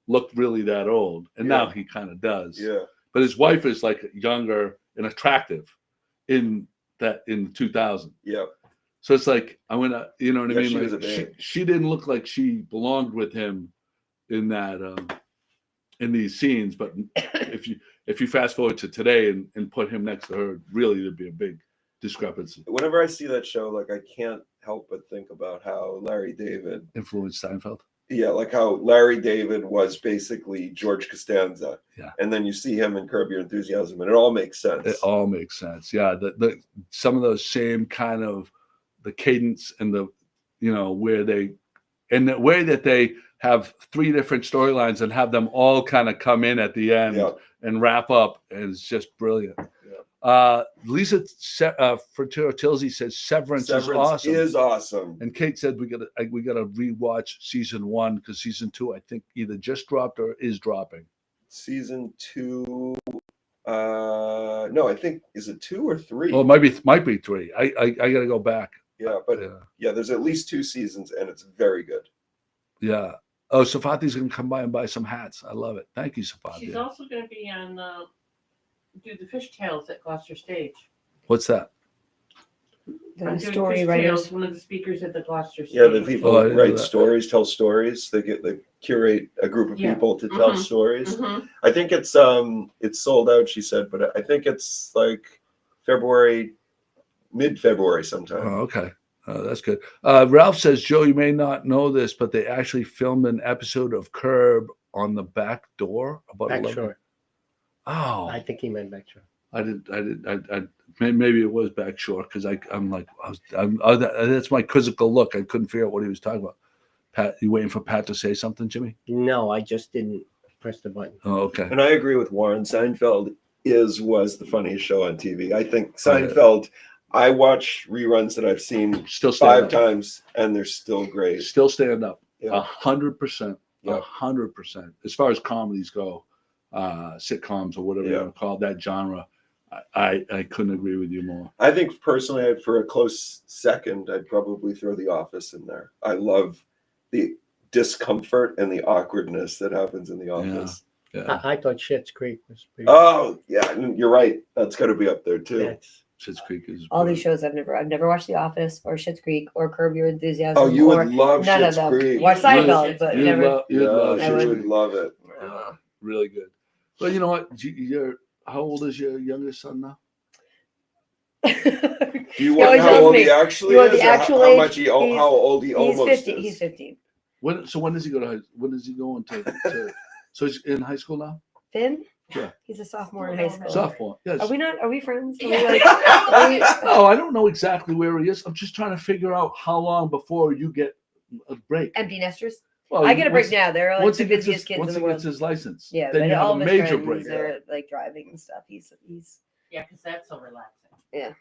looked really that old, and now he kind of does. Yeah. But his wife is like younger and attractive in 2000. Yep. So it's like I went, you know what I Yeah, mean? she was Like a babe. she didn't look like she belonged with him in that in these scenes. But if you fast forward to today and put him next to her, really there'd be a big discrepancy. Whenever I see that show, like I can't help but think about how Larry David. Influenced Seinfeld. Yeah, like how Larry David was basically George Costanza. Yeah. And then you see him in Curb Your Enthusiasm, and it all makes sense. It all makes sense. Yeah, the some of those same kind of the cadence and the where they and the way that they have three different storylines and have them all kind of come in at the end Yeah. and wrap up, and it's just brilliant. Lisa Fertero-Tilsey says Severance is awesome. Is awesome. And Kate said we gotta rewatch season 1 because season 2 I think either just dropped or is dropping. Season 2. No, I think is it 2 or 3? Well, it might be 3. I gotta go back. Yeah, but Yeah. yeah, there's at least 2 seasons, and it's very good. Yeah. Oh, Safati's gonna come by and buy some hats. I love it. Thank you, Safati. She's also going to be on do the fishtails at Gloucester Stage. What's that? The I'm doing story Fishtails, writers. one of the speakers at the Gloucester Stage. Yeah, the people Oh, I who didn't know write that. stories, tell stories. They curate a group of Yeah. people to tell Mhm. stories. Mhm. I think it's sold out, she said, but I think it's like mid-February sometime. Oh, okay. That's good. Ralph says, Joe, you may not know this, but they actually filmed an episode of Curb on the back door about Back 11. shore. Oh, I think he meant back shore. maybe it was back shore because that's my quizzical look. I couldn't figure out what he was talking about. Pat, you waiting for Pat to say something, Jimmy? No, I just didn't press the button. Oh, okay. And I agree with Warren. Seinfeld was the funniest show on TV. I think Oh, yeah. Seinfeld, I watch reruns that I've seen Still stand 5 up. times, and they're still great. Still stand up. Yeah. 100%. Yeah. 100%. As far as comedies go, sitcoms or whatever you Yeah. want to call that genre, I couldn't agree with you more. I think personally, for a close second, I'd probably throw The Office in there. I love the discomfort and the awkwardness that happens in The Office. Yeah. I thought Schitt's Creek was pretty. Oh, yeah, you're right. That's got to be up there too. That's, Schitt's Creek is All these brilliant. shows I've never watched The Office or Schitt's Creek or Curb Your Enthusiasm. Oh, you or would love none of Schitt's them. Creek. Watch Seinfeld, You'd but You'd never. love- you'd love Yeah, I she would. would love it. Really good. Well, you know what? How old is your youngest son now? Do you He want always how tells old me, he actually you want is? the Or actual how age? much how old he He's almost 50. is? He's 15. When does he go to high? When does he go into? So he's in high school now. Finn? Yeah. He's a sophomore in high school. Sophomore. Yes. Are we not? Are we friends? Are we Yeah. like? Are we, No, I don't know exactly where he is. I'm just trying to figure out how long before you get a break. empty nesters? Well, I get a break once- now. They're like Once the he gets busiest his, kids once in he the gets world. his license, Yeah, then but you have all a of his major friends break. are like driving and stuff. He's. Yeah, because that's so relaxing.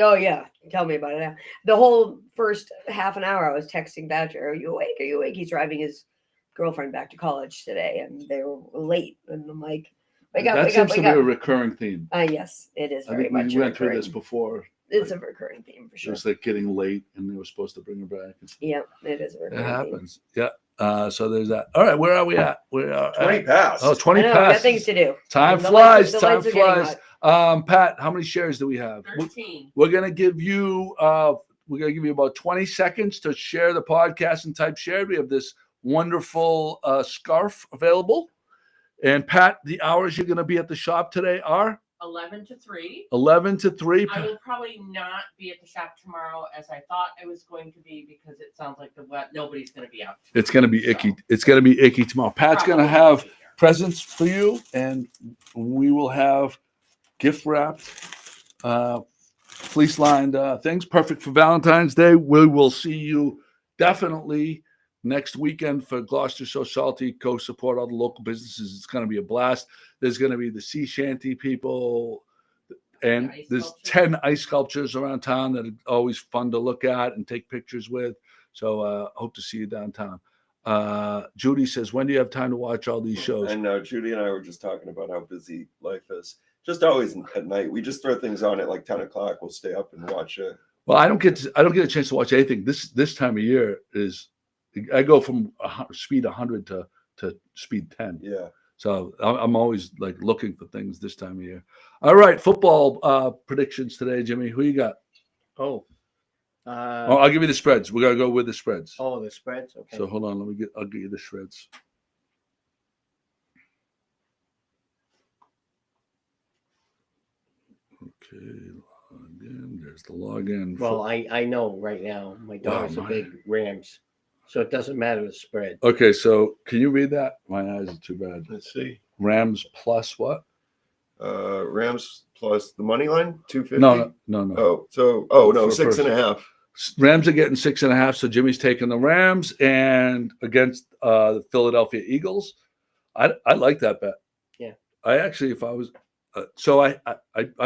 Oh yeah, tell me about it now. The whole first half an hour, I was texting Badger, "Are you awake? Are you awake?" He's driving his girlfriend back to college today, and they were late. And I'm like, "Wake up, That wake up, seems to wake be a up!" recurring theme. Yes, it is I very think much we a went through recurring. this before. It's a recurring theme for It sure. was like getting late, and they were supposed to bring her back. Yeah, it is a It recurring theme. happens. Yeah. So there's that. All right, where are we at? We are 20 at, past. Oh, 20 I know, we got past. things to do. Time And the flies. lights- the Time lights are getting flies. hot. Pat, how many shares do we have? 13. We're gonna give you about 20 seconds to share the podcast and type share. We have this wonderful scarf available. And Pat, the hours you're gonna be at the shop today are 11 to 3. 11 to 3. I will probably not be at the shop tomorrow as I thought I was going to be because it sounds like nobody's going to be out. It's going to be icky. So, It's going to be icky tomorrow. Pat's going to probably have won't be here. presents for you, and we will have gift wrapped, fleece lined things. Perfect for Valentine's Day. We will see you definitely next weekend for Gloucester So Salty. Go support all the local businesses. It's going to be a blast. There's going to be the sea shanty people, and Ice there's sculptures. 10 ice sculptures around town that are always fun to look at and take pictures with. So hope to see you downtown. Judy says, when do you have time to watch all these shows? I know Judy and I were just talking about how busy life is. Just always at night. We just throw things on at like 10 o'clock. We'll stay up and watch it. Well, I don't get a chance to watch anything. This time of year is, I go from speed 100 to speed 10. Yeah. So I'm always like looking for things this time of year. All right, football predictions today, Jimmy. Who you got? Oh. I'll give you the spreads. We're gonna go with the spreads. Oh, the spreads. Okay. So hold on, I'll get you the spreads. Okay, login. There's the login. Well, I know right now my daughter's a big Rams, so it doesn't matter the spread. Okay, so can you read that? My eyes are too bad. Let's see. Rams plus what? Rams plus the money line, 250. No. No, For 6.5. Rams are getting 6.5. So Jimmy's taking the Rams and against the Philadelphia Eagles. I like that bet. Yeah. I actually, if I was, so I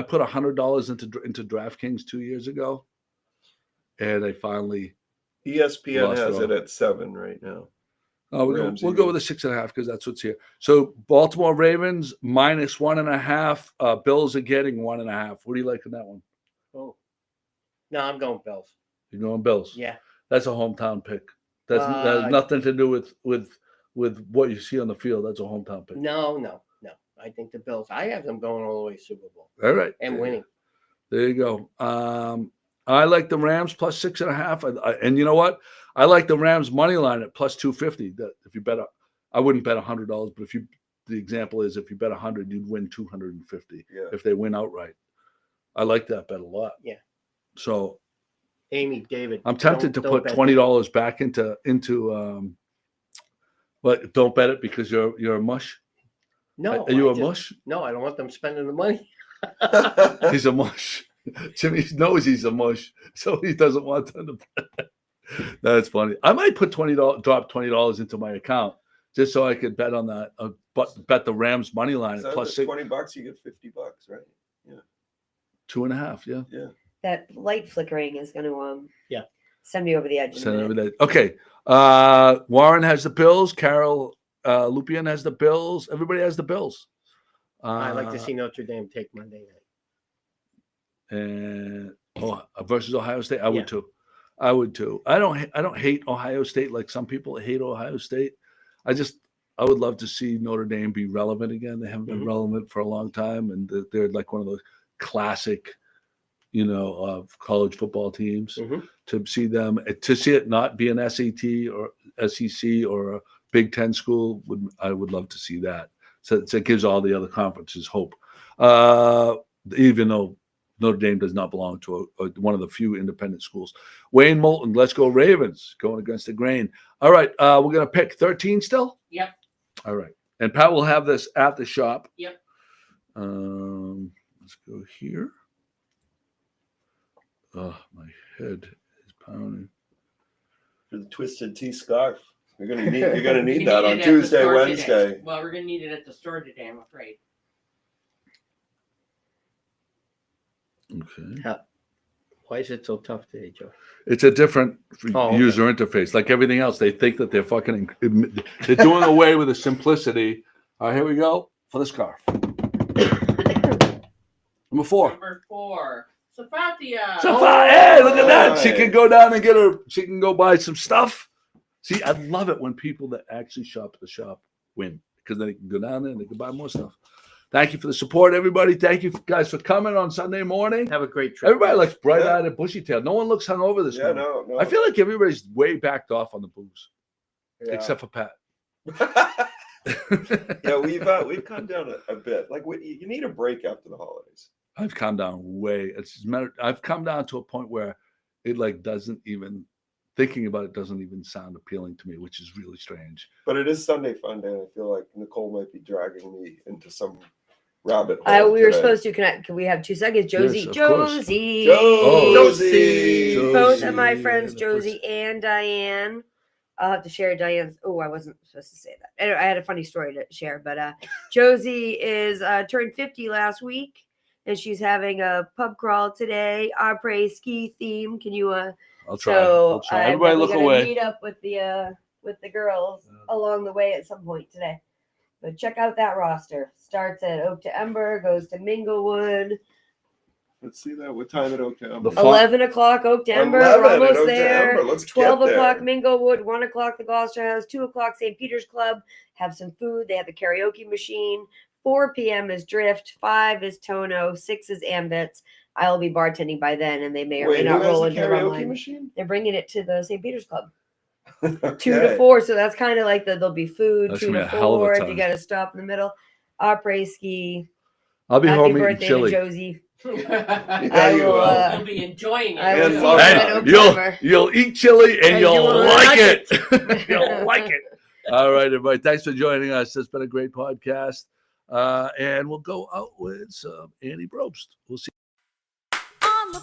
put $100 into DraftKings 2 years ago, and I finally. ESPN Lost has it it at 7 right now. Oh, Rams, we'll go with the 6.5 because that's what's here. So Baltimore Ravens minus 1.5. Bills are getting 1.5. What do you like in that one? Oh. No, I'm going Bills. You're going Bills. Yeah. That's a hometown pick. That has nothing to do with what you see on the field. That's a hometown pick. No. I think the Bills. I have them going all the way to Super Bowl All right. and winning. There you go. I like the Rams plus 6.5. And you know what? I like the Rams money line at plus 250. That if you bet, I wouldn't bet $100, but the example is if you bet 100, you'd win 250 if they win outright. I like that bet a lot. Yeah. So, Amy, David, I'm tempted to put bet $20 back into. But don't bet it because you're a mush. No. Are you a mush? No, I don't want them spending the money. He's a mush. Jimmy knows he's a mush, so he doesn't want them to bet. That's funny. I might put drop $20 into my account just so I could bet on that. Bet the Rams money line at plus $20, you get $50, right? Yeah. 2.5. Yeah. That light flickering is going to send me over the edge. Send over that. Okay. Warren has the Bills. Carol Lupian has the Bills. Everybody has the Bills. I like to see Notre Dame take Monday night. And versus Ohio State. I would too. I don't hate Ohio State like some people hate Ohio State. I would love to see Notre Dame be relevant again. They haven't been relevant for a long time, and they're like one of those classic, college football teams. To see it not be an SAT or SEC or a Big Ten school, I would love to see that. So it gives all the other conferences hope, even though Notre Dame does not belong to one of the few independent schools. Wayne Moulton, let's go Ravens, going against the grain. All right, we're going to pick 13 still? Yep. All right. And Pat will have this at the shop. Yep. Let's go here. Oh, my head is pounding. For the Twisted Tea scarf. You're gonna need You that need on it at the Tuesday, store today. Wednesday. Well, we're gonna need it at the store today, I'm afraid. Okay. Why is it so tough today, Joe? It's a different okay. user interface. Like everything else, they think that they're doing away with the simplicity. All right, here we go for the scarf. Number 4. Number 4, Safathia. Hey, look at that. Right. She can go down and she can go buy some stuff. See, I love it when people that actually shop at the shop win because then they can go down there and they can buy more stuff. Thank you for the support, everybody. Thank you guys for coming on Sunday morning. Have a great trip. Everybody looks bright-eyed and bushy-tailed. No one looks hungover this morning. No. I feel like everybody's way backed off on the booze, Yeah. except for Pat. Yeah, we've come down a bit. Like you need a break after the holidays. I've calmed down way. I've come down to a point where it like doesn't even thinking about it doesn't even sound appealing to me, which is really strange. But it is Sunday fun day. I feel like Nicole might be dragging me into some rabbit hole. We were today. supposed to connect. Can we have 2 seconds? Josie, Yes, of course. Josie, Josie. both of my Josie, friends, and of course- Josie and Diane. I'll have to share Diane's. Oh, I wasn't supposed to say that. Anyway, I had a funny story to share, but Josie is turned 50 last week, and she's having a pub crawl today. Après ski theme. Can you? I'll try. So I'll try. Everybody we're look gonna away. meet up with the girls along the way at some point today. But check out that roster. Starts at Oak to Ember, goes to Minglewood. Let's see that. What time at Oak to Ember? The fun- 11 o'clock Oak to Ember. 11 We're at almost Oak to there. Ember. Let's 12 get o'clock there. Minglewood. 1 o'clock the Gloucester House. 2 o'clock St. Peter's Club. Have some food. They have the karaoke machine. 4 p.m. is Drift. 5 is Tono. 6 is Ambits. I'll be bartending by then, and they may or may Wait, not who has roll the into the rum karaoke line. machine? They're bringing it to the St. Peter's Club. Okay. 2 to 4. So that's kind of like there'll be food. That's 2 gonna to be a hell of a 4. If time. you got to stop in the middle. Après ski. I'll be Happy home eating birthday chili. to Josie. Yeah, you will, will. You'll be enjoying it. I will And see love you it. at Hey, Oak you'll Timber. you'll eat chili and And you'll you will like like it. You'll like it. All right, everybody. Thanks for joining us. It's been a great podcast. And we'll go out with some Annie Brobst. We'll see. On the